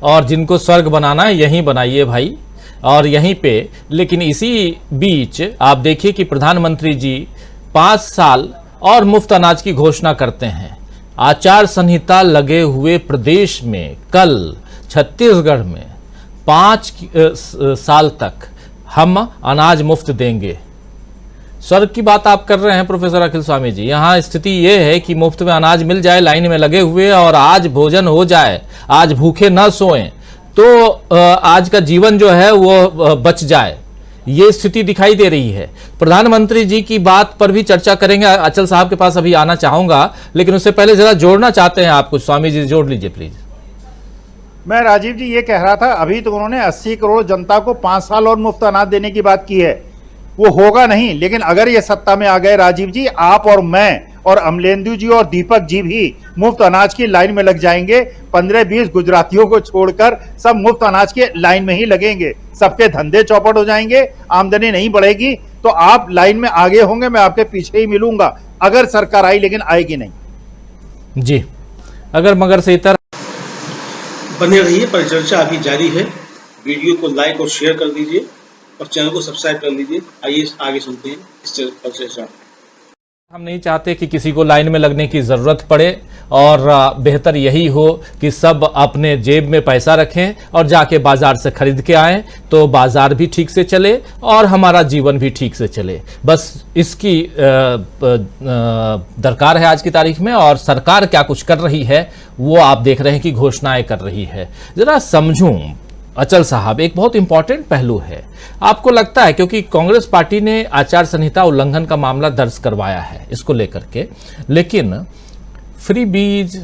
और जिनको स्वर्ग बनाना है यहीं बनाइए भाई, और यहीं पे। लेकिन इसी बीच आप देखिए कि प्रधानमंत्री जी 5 साल और मुफ्त अनाज की घोषणा करते हैं। आचार संहिता लगे हुए प्रदेश में कल छत्तीसगढ़ में 5 साल तक हम अनाज मुफ्त देंगे। स्वर्ग की बात आप कर रहे हैं प्रोफेसर अखिल स्वामी जी। यहाँ स्थिति ये है कि मुफ्त में अनाज मिल जाए, लाइन में लगे हुए, और आज भोजन हो जाए, आज भूखे न सोएं तो आज का जीवन जो है वो बच जाए, ये स्थिति दिखाई दे रही है। प्रधानमंत्री जी की बात पर भी चर्चा करेंगे, अचल साहब के पास अभी आना चाहूंगा, लेकिन उससे पहले जरा जोड़ना चाहते हैं आप कुछ, स्वामी जी जोड़ लीजिए प्लीज। मैं राजीव जी ये कह रहा था, अभी तो उन्होंने 80 करोड़ जनता को 5 साल और मुफ्त अनाज देने की बात की है, वो होगा नहीं। लेकिन अगर ये सत्ता में आ गए राजीव जी, आप और मैं और अमलेंदु जी और दीपक जी भी मुफ्त अनाज की लाइन में लग जाएंगे। 15-20 गुजरातियों को छोड़कर सब मुफ्त अनाज के लाइन में ही लगेंगे, सबके धंधे चौपट हो जाएंगे, आमदनी नहीं बढ़ेगी। तो आप लाइन में आगे होंगे, मैं आपके पीछे ही मिलूंगा अगर सरकार आई, लेकिन आएगी नहीं। जी अगर मगर से इतर बने रहिए, परिचर्चा अभी जारी है। वीडियो को लाइक और शेयर कर दीजिए और चैनल को सब्सक्राइब कर लीजिए। आइए आगे सुनते हैं इस परिचर्चा। हम नहीं चाहते कि किसी को लाइन में लगने की जरूरत पड़े, और बेहतर यही हो कि सब अपने जेब में पैसा रखें और जाके बाजार से खरीद के आएं, तो बाजार भी ठीक से चले और हमारा जीवन भी ठीक से चले। बस इसकी दरकार है आज की तारीख में। और सरकार क्या कुछ कर रही है वो आप देख रहे हैं कि घोषणाएं कर रही है। जरा समझूं अचल साहब, एक बहुत इंपॉर्टेंट पहलू है। आपको लगता है, क्योंकि कांग्रेस पार्टी ने आचार संहिता उल्लंघन का मामला दर्ज करवाया है इसको लेकर के, लेकिन फ्री बीज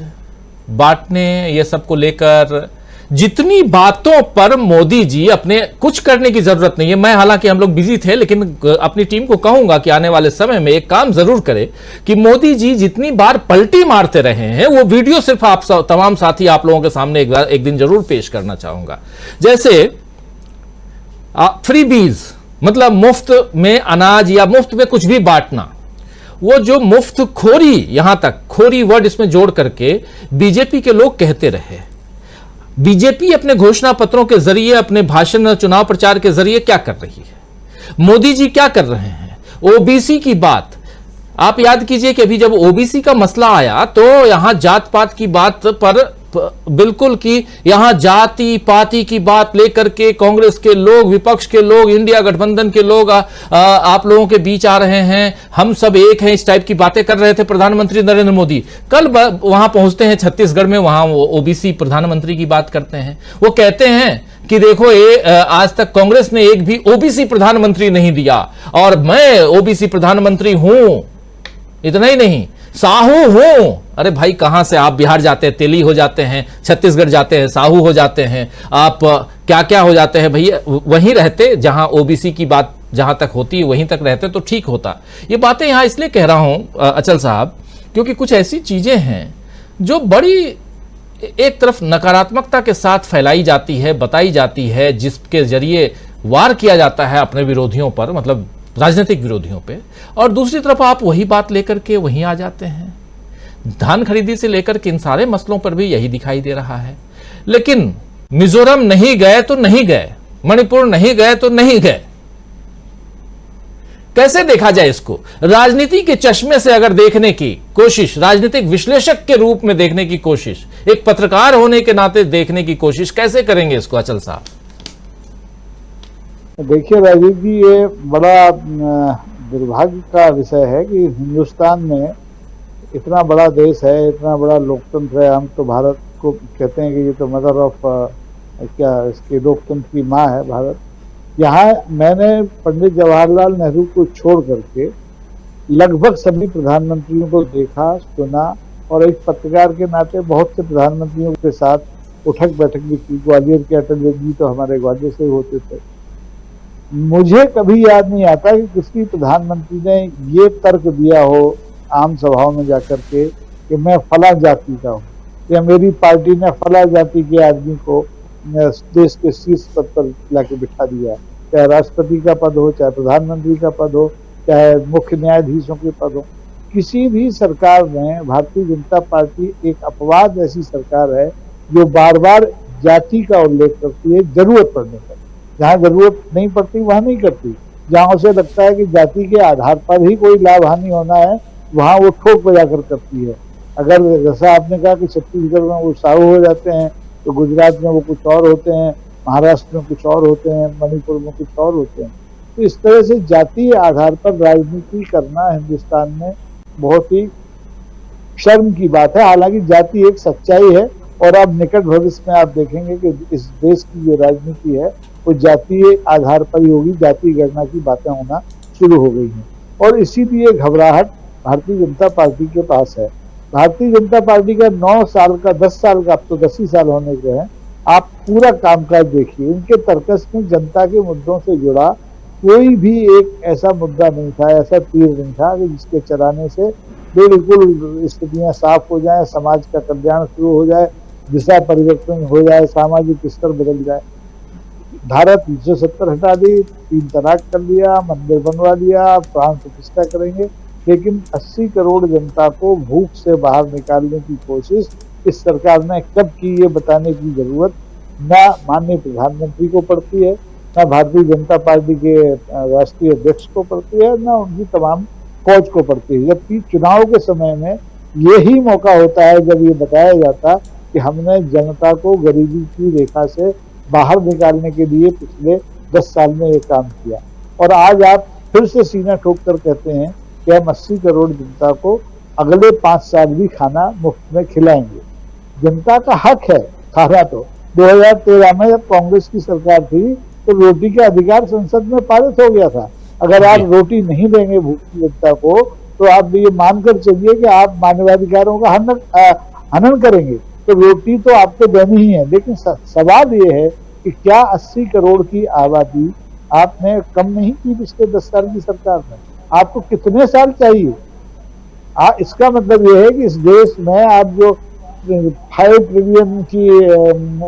बांटने ये सब को लेकर जितनी बातों पर मोदी जी अपने कुछ करने की जरूरत नहीं है। मैं हालांकि हम लोग बिजी थे, लेकिन अपनी टीम को कहूंगा कि आने वाले समय में एक काम जरूर करे कि मोदी जी जितनी बार पलटी मारते रहे हैं वो वीडियो सिर्फ आप तमाम साथी आप लोगों के सामने एक दिन जरूर पेश करना चाहूंगा। जैसे फ्री बीज मतलब मुफ्त में अनाज या मुफ्त में कुछ भी बांटना, वो जो मुफ्त खोरी, यहां तक खोरी वर्ड इसमें जोड़ करके बीजेपी के लोग कहते रहे। बीजेपी अपने घोषणा पत्रों के जरिए, अपने भाषण, चुनाव प्रचार के जरिए क्या कर रही है? मोदी जी क्या कर रहे हैं? ओबीसी की बात आप याद कीजिए कि अभी जब ओबीसी का मसला आया तो यहां जात पात की बात पर बिल्कुल कि यहां जाति पाति की बात लेकर के कांग्रेस के लोग, विपक्ष के लोग, इंडिया गठबंधन के लोग आप लोगों के बीच आ रहे हैं, हम सब एक हैं, इस टाइप की बातें कर रहे थे प्रधानमंत्री नरेंद्र मोदी। कल वहां पहुंचते हैं छत्तीसगढ़ में, वहां ओबीसी प्रधानमंत्री की बात करते हैं। वो कहते हैं कि देखो आज तक कांग्रेस ने एक भी ओबीसी प्रधानमंत्री नहीं दिया और मैं ओबीसी प्रधानमंत्री हूं। इतना ही नहीं, साहू हूं। अरे भाई, कहां से आप बिहार जाते हैं तेली हो जाते हैं, छत्तीसगढ़ जाते हैं साहू हो जाते हैं, आप क्या क्या हो जाते हैं भैया। वहीं रहते जहां ओबीसी की बात जहां तक होती है वहीं तक रहते तो ठीक होता। ये बातें यहां इसलिए कह रहा हूं अचल साहब, क्योंकि कुछ ऐसी चीजें हैं जो बड़ी एक तरफ नकारात्मकता के साथ फैलाई जाती है, बताई जाती है, जिसके जरिए वार किया जाता है अपने विरोधियों पर, मतलब राजनीतिक विरोधियों पे, और दूसरी तरफ आप वही बात लेकर के वहीं आ जाते हैं। धान खरीदी से लेकर के इन सारे मसलों पर भी यही दिखाई दे रहा है। लेकिन मिजोरम नहीं गए तो नहीं गए, मणिपुर नहीं गए तो नहीं गए। कैसे देखा जाए इसको? राजनीति के चश्मे से अगर देखने की कोशिश, राजनीतिक विश्लेषक के रूप में देखने की कोशिश, एक पत्रकार होने के नाते देखने की कोशिश कैसे करेंगे इसको अचल साहब? देखिए राजीव जी, ये बड़ा दुर्भाग्य का विषय है कि हिंदुस्तान में इतना बड़ा देश है, इतना बड़ा लोकतंत्र है। हम तो भारत को कहते हैं कि ये तो मदर ऑफ क्या इसके लोकतंत्र की माँ है भारत। यहाँ मैंने पंडित जवाहरलाल नेहरू को छोड़ करके लगभग सभी प्रधानमंत्रियों को देखा, सुना, और एक पत्रकार के नाते बहुत से प्रधानमंत्रियों के साथ उठक बैठक भी की। ग्वालियर के अटल जी तो हमारे ग्वालियर से होते थे। मुझे कभी याद नहीं आता कि किसी प्रधानमंत्री ने ये तर्क दिया हो आम सभाओं में जाकर के कि मैं फला जाति का हूँ या मेरी पार्टी ने फला जाति के आदमी को देश के शीर्ष पद पर लाके बिठा दिया, चाहे राष्ट्रपति का पद हो, चाहे प्रधानमंत्री का पद हो, चाहे मुख्य न्यायाधीशों के पद हो। किसी भी सरकार में भारतीय जनता पार्टी एक अपवाद ऐसी सरकार है जो बार बार जाति का उल्लेख करती है जरूरत पड़ने पर। जहाँ जरूरत नहीं पड़ती वहां नहीं करती। जहाँ उसे लगता है कि जाति के आधार पर ही कोई लाभ हानि होना है, वहां वो ठोक बजाकर करती है। अगर जैसा आपने कहा कि छत्तीसगढ़ में वो साहू हो जाते हैं, तो गुजरात में वो कुछ और होते हैं, महाराष्ट्र में कुछ और होते हैं, मणिपुर में कुछ और होते हैं। तो इस तरह से जातीय आधार पर राजनीति करना हिंदुस्तान में बहुत ही शर्म की बात है। हालांकि जाति एक सच्चाई है और अब निकट भविष्य में आप देखेंगे कि इस देश की जो राजनीति है वो जातीय आधार पर ही होगी, जाति गणना की बातें होना शुरू हो गई हैं। और इसीलिए घबराहट भारतीय जनता पार्टी के पास है। भारतीय जनता पार्टी का 9 साल का 10 साल का, अब तो 10 ही साल होने के हैं, आप पूरा कामकाज देखिए। उनके तर्कस में जनता के मुद्दों से जुड़ा कोई भी एक ऐसा मुद्दा नहीं था, ऐसा तीर नहीं था कि जिसके चलाने से बिल्कुल स्थितियां साफ हो जाए, समाज का कल्याण शुरू हो जाए, दिशा परिवर्तन हो जाए, सामाजिक स्तर बदल जाए। धारा 370 हटा दी, 3 तलाक कर दिया, मंदिर बनवा दिया, प्राण प्रतिष्ठा करेंगे, लेकिन 80 करोड़ जनता को भूख से बाहर निकालने की कोशिश इस सरकार ने कब की, ये बताने की जरूरत न माननीय प्रधानमंत्री को पड़ती है, न भारतीय जनता पार्टी के राष्ट्रीय अध्यक्ष को पड़ती है, न उनकी तमाम फौज को पड़ती है। जबकि चुनाव के समय में यही मौका होता है जब ये बताया जाता कि हमने जनता को गरीबी की रेखा से बाहर निकालने के लिए पिछले 10 साल में ये काम किया। और आज आप फिर से सीना ठोक कर कहते हैं कि हम 80 करोड़ जनता को अगले 5 साल भी खाना मुफ्त में खिलाएंगे। जनता का हक है खाना। तो 2013 में जब कांग्रेस की सरकार थी तो रोटी का अधिकार संसद में पारित हो गया था। अगर आप रोटी नहीं देंगे भूखी जनता को तो आप ये मानकर चलिए कि आप मानवाधिकारों का हनन करेंगे। तो रोटी तो आपको देनी ही है, लेकिन सवाल ये है कि क्या 80 करोड़ की आबादी आपने कम नहीं की पिछले 10 साल की सरकार में? आपको कितने साल चाहिए? इसका मतलब ये है कि इस देश में आप जो 5 ट्रिलियन की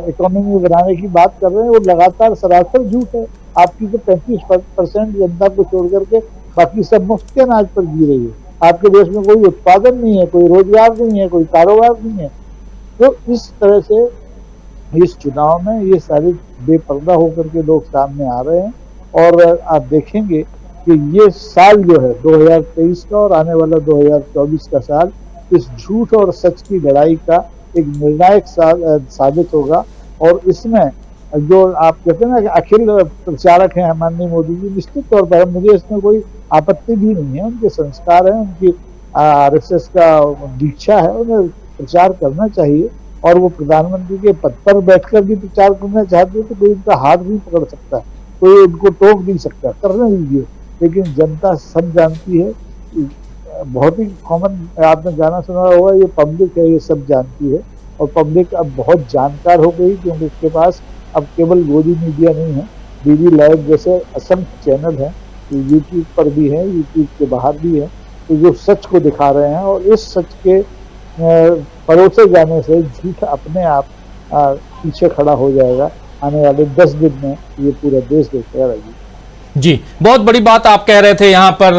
इकोनॉमी बनाने की बात कर रहे हैं वो लगातार सरासर झूठ है। आपकी तो 35% जनता को छोड़ करके बाकी सब मुफ्त के अनाज पर जी रही है। आपके देश में कोई उत्पादन नहीं है, कोई रोजगार नहीं है, कोई कारोबार नहीं है। तो इस तरह से इस चुनाव में ये सारे बेपर्दा होकर के लोग सामने आ रहे हैं। और आप देखेंगे कि ये साल जो है 2023 का और आने वाला 2024 का साल इस झूठ और सच की लड़ाई का एक निर्णायक साल साबित होगा। और इसमें जो आप कहते हैं ना कि अखिल प्रचारक हैं माननीय मोदी जी, निश्चित तौर पर मुझे इसमें कोई आपत्ति भी नहीं है। उनके संस्कार हैं, उनकी आरएसएस का दीक्षा है, उन्हें प्रचार करना चाहिए। और वो प्रधानमंत्री के पद पर बैठकर भी प्रचार करना चाहते हैं तो कोई उनका हाथ नहीं पकड़ सकता, कोई उनको टोक नहीं सकता, करने दीजिए। लेकिन जनता सब जानती है, बहुत ही कॉमन आपने गाना सुना होगा, ये पब्लिक है, ये सब जानती है। और पब्लिक अब बहुत जानकार हो गई क्योंकि उसके पास अब केवल गोदी मीडिया नहीं है, डीडी लाइव जैसे असंख्य चैनल हैं, यूट्यूब पर भी है, यूट्यूब के बाहर भी है, तो जो सच को दिखा रहे हैं। और इस सच के परोसे जाने से झूठ अपने आप पीछे खड़ा हो जाएगा। आने वाले 10 दिन में ये पूरा देश देखेगा। राजीव जी, बहुत बड़ी बात आप कह रहे थे यहाँ पर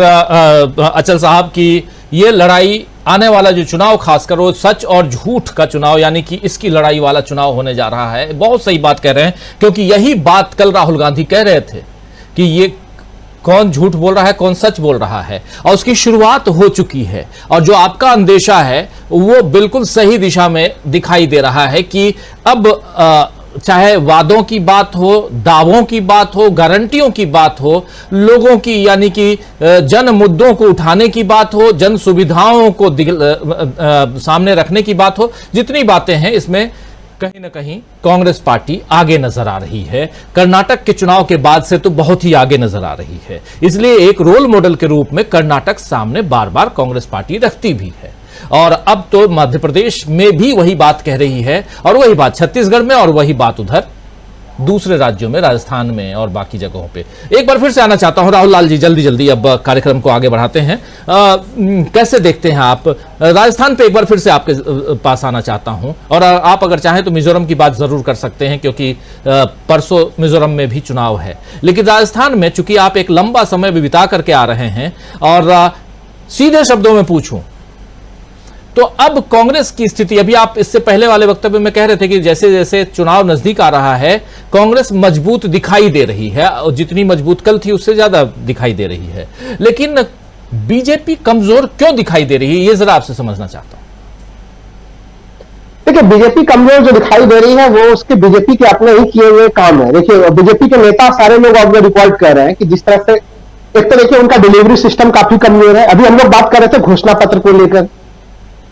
अचल साहब की ये लड़ाई, आने वाला जो चुनाव खासकर वो सच और झूठ का चुनाव यानी कि इसकी लड़ाई वाला चुनाव होने जा रहा है। बहुत सही बात कह रहे हैं, क्योंकि यही बात कल राहुल गांधी कह रहे थे कि ये कौन झूठ बोल रहा है, कौन सच बोल रहा है, और उसकी शुरुआत हो चुकी है। और जो आपका अंदेशा है वो बिल्कुल सही दिशा में दिखाई दे रहा है कि अब चाहे वादों की बात हो, दावों की बात हो, गारंटियों की बात हो, लोगों की यानी कि जन मुद्दों को उठाने की बात हो, जन सुविधाओं को सामने रखने की बात हो, जितनी बातें हैं इसमें कहीं ना कहीं कांग्रेस पार्टी आगे नजर आ रही है। कर्नाटक के चुनाव के बाद से तो बहुत ही आगे नजर आ रही है। इसलिए एक रोल मॉडल के रूप में कर्नाटक सामने बार बार कांग्रेस पार्टी रखती भी है। और अब तो मध्य प्रदेश में भी वही बात कह रही है, और वही बात छत्तीसगढ़ में, और वही बात उधर दूसरे राज्यों में, राजस्थान में और बाकी जगहों पे। एक बार फिर से आना चाहता हूं राहुल लाल जी, जल्दी जल्दी अब कार्यक्रम को आगे बढ़ाते हैं। कैसे देखते हैं आप राजस्थान पे? एक बार फिर से आपके पास आना चाहता हूं, और आप अगर चाहें तो मिजोरम की बात जरूर कर सकते हैं, क्योंकि परसों मिजोरम में भी चुनाव है। लेकिन राजस्थान में चूंकि आप एक लंबा समय भी बिता करके आ रहे हैं, और सीधे शब्दों में पूछूं तो अब कांग्रेस की स्थिति, अभी आप इससे पहले वाले वक्तव्य में कह रहे थे कि जैसे जैसे चुनाव नजदीक आ रहा है कांग्रेस मजबूत दिखाई दे रही है, और जितनी मजबूत कल थी उससे ज्यादा दिखाई दे रही है। लेकिन बीजेपी कमजोर क्यों दिखाई दे रही है, ये जरा आपसे समझना चाहता हूं। देखिए, बीजेपी कमजोर जो दिखाई दे रही है वो उसके बीजेपी के अपने ही किए हुए काम है। देखिए, बीजेपी के नेता सारे लोग ऑफ द रिकॉर्ड कर रहे हैं कि जिस तरह से एक तो देखिए उनका डिलीवरी सिस्टम काफी कमजोर है। अभी हम लोग बात कर रहे थे घोषणा पत्र को लेकर।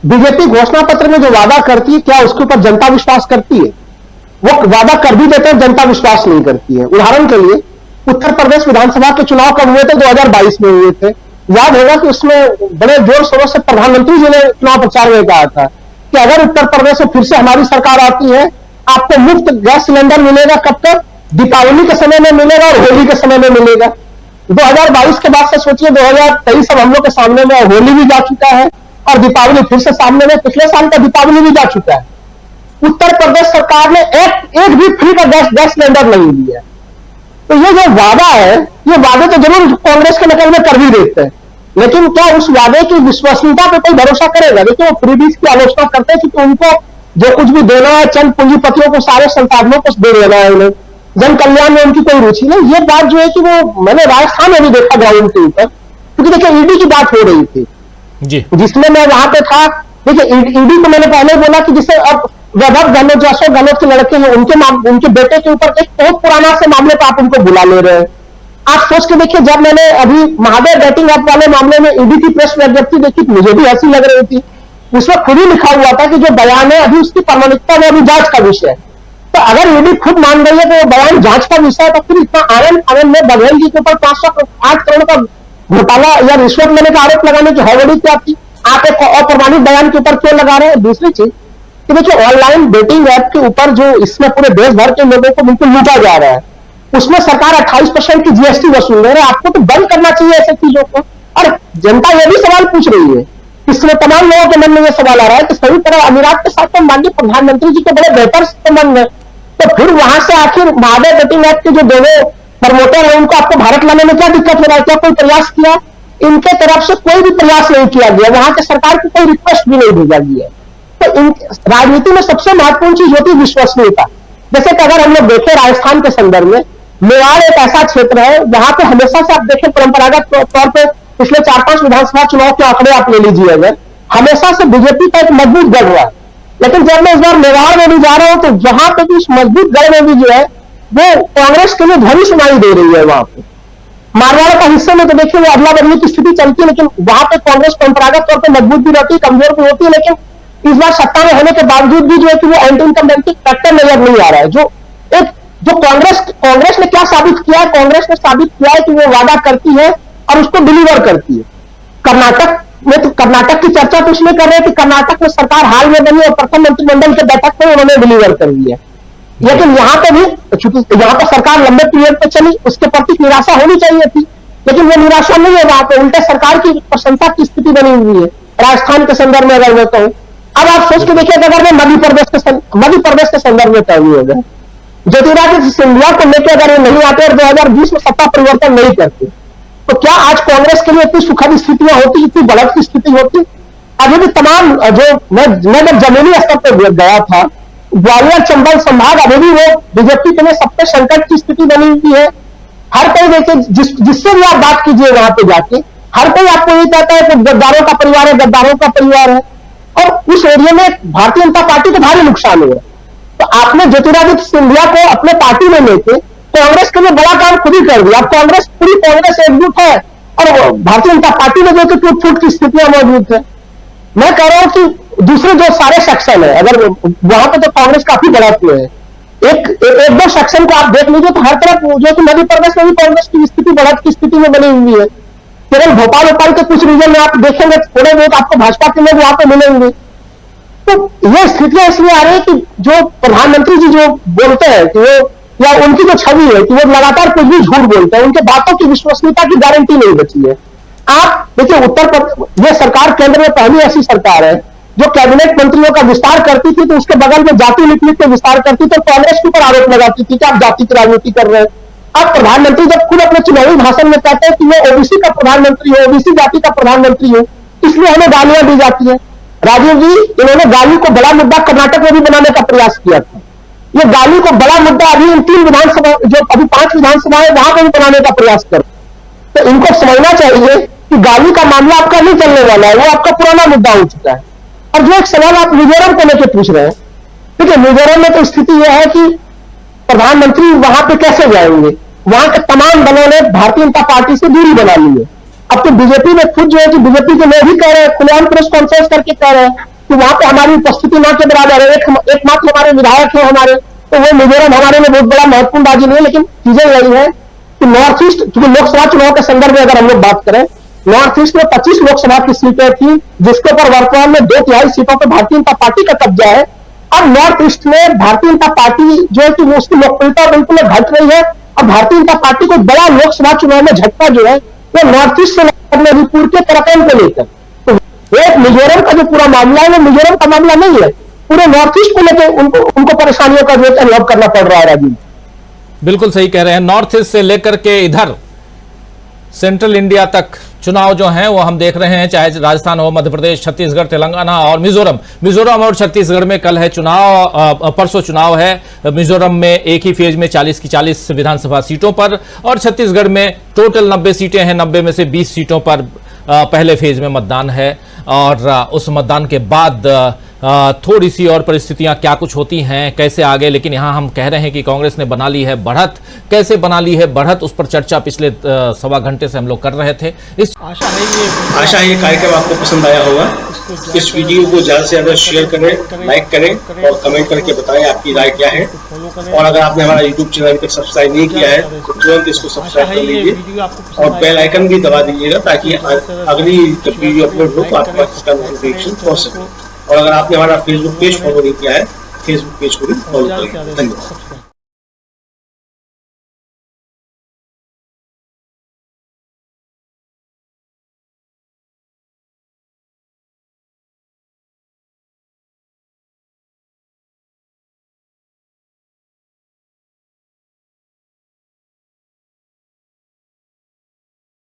बीजेपी घोषणा पत्र में जो वादा करती है, क्या उसके ऊपर जनता विश्वास करती है? वो वादा कर भी देते हैं, जनता विश्वास नहीं करती है। उदाहरण के लिए उत्तर प्रदेश विधानसभा के चुनाव कब हुए थे? 2022 में हुए थे। याद होगा कि उसमें बड़े जोर शोरों से प्रधानमंत्री जी ने चुनाव प्रचार में कहा था कि अगर उत्तर प्रदेश में फिर से हमारी सरकार आती है, आपको मुफ्त गैस सिलेंडर मिलेगा। कब तक? दीपावली के समय में मिलेगा और होली के समय में मिलेगा। 2022 के बाद से सोचिए 2023 अब हम लोग के सामने में, होली भी जा चुका है और दीपावली फिर से सामने में, पिछले साल का दीपावली भी जा चुका है। उत्तर प्रदेश सरकार ने एक भी फ्री का गैस सिलेंडर नहीं दिया। तो ये जो वादा है, ये वादे तो जरूर कांग्रेस के नकल में कर भी देते हैं, लेकिन क्या उस वादे की विश्वसनीयता पे कोई भरोसा करेगा? देखिए, वो फ्रीबीज की आलोचना करते हैं कि उनको जो कुछ भी देना है चंद पूंजीपतियों को, सारे संसाधनों को दे देना है, उन्हें जन कल्याण में उनकी कोई रुचि नहीं। ये बात जो है कि वो मैंने राजस्थान में भी देखा ग्राउंड के ऊपर, क्योंकि देखिए ईडी की बात हो रही थी जी, जिसमें मैं वहां पे था। देखिए, ईडी को मैंने पहले बोला कि जिसे अब वैभव गहलोत जो अशोक गहलोत के लड़के हैं उनके बेटे के ऊपर एक बहुत पुराना से मामले पर आप उनको बुला ले रहे हैं। आप सोच के देखिए, जब मैंने अभी महादेव डेटिंग ऐप वाले मामले में ईडी की प्रेस विज्ञप्ति देखी, मुझे भी हंसी लग रही थी। उसमें खुद ही लिखा हुआ था कि जो बयान है अभी उसकी प्रामाणिकता में अभी जांच का विषय है। तो अगर ईडी खुद मान रही है तो वो बयान जांच का विषय है, तो फिर इतना आनंद में बघेल जी के ऊपर 508 करोड़ का घोटाला या रिश्वत लेने का आरोप लगाने की हड़बड़ी क्या थी? आप एक अप्रमाणित बयान के ऊपर क्यों लगा रहे हैं? दूसरी चीज कि देखिए, ऑनलाइन डेटिंग ऐप के ऊपर जो इसमें पूरे देश भर के लोगों को बिल्कुल लूटा जा रहा है, उसमें सरकार 28% की जीएसटी वसूल रही है। आपको तो बंद करना चाहिए ऐसी चीजों को। और जनता यह भी सवाल पूछ रही है, इसमें तमाम लोगों के मन में यह सवाल आ रहा है कि सभी तरह अमीरात के साथ तो माननीय प्रधानमंत्री जी के बड़े बेहतर संबंध है, तो फिर वहां से आखिर महादेव डेटिंग ऐप के जो दोनों प्रमोटर है उनको आपको भारत लाने में क्या दिक्कत हो रहा है? क्या कोई प्रयास किया? इनके तरफ से कोई भी प्रयास नहीं किया गया, वहां के सरकार को कोई रिक्वेस्ट भी नहीं भेजा गया। तो इन राजनीति में सबसे महत्वपूर्ण चीज होती है विश्वसनीयता। जैसे कि अगर हम लोग देखें राजस्थान के संदर्भ में, मेवाड़ एक ऐसा क्षेत्र है वहां पे हमेशा से आप देखें परंपरागत तौर पर पिछले 4-5 विधानसभा चुनाव के आंकड़े आप ले लीजिए, अगर हमेशा से बीजेपी का एक मजबूत गढ़ रहा है। लेकिन जब मैं इस बार मेवाड़ में भी जा रहा हूं तो वहां पे भी इस मजबूत गढ़ में भी जो है वो कांग्रेस के लिए ध्वनि सुनाई दे रही है। वहां पे मारवाड़ का हिस्से में तो देखिए वो अदला बदली की स्थिति चलती है, लेकिन वहां पे कांग्रेस परंपरागत तौर पर मजबूत भी रहती है, कमजोर भी होती है। लेकिन इस बार सत्ता में होने के बावजूद भी जो है कि वो एंटी इनकम्बेंसी फैक्टर नजर नहीं आ रहा है। जो कांग्रेस ने क्या साबित किया है, कांग्रेस ने साबित किया है कि वो वादा करती है और उसको डिलीवर करती है। कर्नाटक में तो कर्नाटक की चर्चा तो इसलिए कर रहे हैं कि कर्नाटक में सरकार हाल में बनी और प्रथम मंत्रिमंडल के बैठक में उन्होंने डिलीवर कर दिया। लेकिन यहां पे भी चूंकि यहां पर सरकार लंबे पीरियड पे चली, उसके प्रति निराशा होनी चाहिए थी, लेकिन वो निराशा नहीं है। वहां पे उल्टे सरकार की प्रशंसा की स्थिति बनी हुई है। राजस्थान के संदर्भ में अगर मैं कहूं, अब आप सोच के देखिए अगर मैं मध्य प्रदेश के संदर्भ में कहूँ, अगर ज्योतिरादित्य सिंधिया को लेकर अगर वो नहीं आते और 2020 में सत्ता परिवर्तन नहीं करते तो क्या आज कांग्रेस के लिए इतनी सुखद स्थितियां होती, इतनी बढ़त की स्थिति होती? अभी भी तमाम जो मैं जब जमीनी स्तर पर गया था, ग्वालियर चंबल संभाग अभी भी वो बीजेपी के लिए सबसे संकट की स्थिति बनी हुई है। हर कोई देखिए जिससे भी आप बात कीजिए वहां पे जाके, हर कोई आपको ये कहता है कि गद्दारों का परिवार है, गद्दारों का परिवार है, और उस एरिया में भारतीय जनता पार्टी को भारी नुकसान हुआ। तो आपने ज्योतिरादित्य सिंधिया को अपने पार्टी में लेके कांग्रेस के लिए बड़ा काम खुद ही कर दिया। अब कांग्रेस पूरी कांग्रेस एकजुट है और भारतीय जनता पार्टी में जो कि टूट फूट की स्थितियां मौजूद है। मैं कह रहा हूं कि दूसरे जो सारे सेक्शन है, अगर वहां पे तो कांग्रेस काफी बढ़त में है, एक दो सेक्शन को आप देख लीजिए तो हर तरफ जो कि मध्य प्रदेश में भी कांग्रेस की स्थिति बढ़त की स्थिति में बनी हुई है। केवल भोपाल के कुछ रीजन में आप देखेंगे थोड़े बहुत आपको भाजपा के लोग वहां पे मिलेंगे। तो ये स्थितियां इसलिए आ रही है कि जो प्रधानमंत्री जी जो बोलते हैं कि वो, या उनकी जो छवि है कि वो लगातार कुछ भी झूठ बोलते हैं, उनके बातों की विश्वसनीयता की गारंटी नहीं बची है। आप देखिए उत्तर प्रदेश ये सरकार केंद्र में पहली ऐसी सरकार है जो कैबिनेट मंत्रियों का विस्तार करती थी तो उसके बगल में जाति लिख के विस्तार करती थी, तो कांग्रेस के ऊपर आरोप लगाती थी कि आप जाति की राजनीति कर रहे हैं। अब प्रधानमंत्री जब खुद अपने चुनावी भाषण में कहते हैं कि मैं ओबीसी का प्रधानमंत्री हूं, ओबीसी जाति का प्रधानमंत्री हूं, इसलिए हमें गालियां दी जाती है। राजीव जी, इन्होंने गाली को बड़ा मुद्दा कर्नाटक में भी बनाने का प्रयास किया था। ये गाली को बड़ा मुद्दा अभी इन 3 विधानसभा, जो अभी 5 विधानसभा है वहां पर भी बनाने का प्रयास कर, तो इनको समझना चाहिए कि गाली का मामला आपका नहीं चलने वाला है, वो आपका पुराना मुद्दा हो चुका है। और जो एक सवाल आप मिजोरम को लेकर पूछ रहे हैं, देखिए मिजोरम में तो स्थिति यह है कि प्रधानमंत्री वहां पे कैसे जाएंगे, वहां के तमाम दलों ने भारतीय जनता पार्टी से दूरी बना ली है। अब तो बीजेपी में खुद जो है कि बीजेपी के लोग ही कह रहे हैं, खुलेआम प्रेस कॉन्फ्रेंस करके कह रहे हैं कि वहां पे हमारी उपस्थिति ना के बराबर है। एकमात्र हमारे विधायक है हमारे, तो वो मिजोरम हमारे लिए बहुत बड़ा महत्वपूर्ण बाजी नहीं है। लेकिन चीजें यही है कि नॉर्थ ईस्ट, क्योंकि लोकसभा चुनाव के संदर्भ में अगर हम लोग बात करें, नॉर्थ ईस्ट में 25 लोकसभा की सीटें थी जिसके ऊपर वर्तमान में 2/3 सीटों पर भारतीय जनता पार्टी का कब्जा है। अब नॉर्थ ईस्ट में भारतीय जनता पार्टी जो है कि वो उसकी लोकप्रियता बिल्कुल घट रही है। अब भारतीय जनता पार्टी को बड़ा लोकसभा चुनाव में झटका जो है वो नॉर्थ ईस्ट से मणिपुर के कराकम को लेकर, तो एक मिजोरम का जो पूरा मामला है वो मिजोरम का मामला नहीं है, पूरे नॉर्थ ईस्ट को लेकर उनको परेशानियों का जो अनुभव करना पड़ रहा है। राजीव बिल्कुल सही कह रहे हैं। नॉर्थ ईस्ट से लेकर के इधर सेंट्रल इंडिया तक चुनाव जो हैं वो हम देख रहे हैं, चाहे राजस्थान हो, मध्य प्रदेश, छत्तीसगढ़, तेलंगाना और मिजोरम और छत्तीसगढ़ में कल है चुनाव, परसों चुनाव है। मिजोरम में एक ही फेज में 40 की 40 विधानसभा सीटों पर, और छत्तीसगढ़ में टोटल 90 सीटें हैं, 90 में से 20 सीटों पर पहले फेज में मतदान है। और उस मतदान के बाद थोड़ी सी और परिस्थितियां क्या कुछ होती हैं, कैसे आगे, लेकिन यहां हम कह रहे हैं कि कांग्रेस ने बना ली है बढ़त। कैसे बना ली है बढ़त, उस पर चर्चा पिछले सवा घंटे से हम लोग कर रहे थे। इस आशा है ये कार्यक्रम आपको पसंद आया होगा। इस वीडियो को ज्यादा से ज्यादा शेयर करें, लाइक करें और कमेंट करके बताएं आपकी राय क्या है। और अगर आपने हमारा यूट्यूब चैनल तक सब्सक्राइब नहीं किया है तो तुरंत इसको सब्सक्राइब कर लीजिए और बेल आइकन भी दबा दीजिएगा ताकि अगली जब वीडियो अपलोड हो तो आपके पास इसका नोटिफिकेशन पहुंच सके। और अगर आपने हमारा फेसबुक पेज फॉलो नहीं किया है, फेसबुक पेज को भी फॉलो करें। धन्यवाद।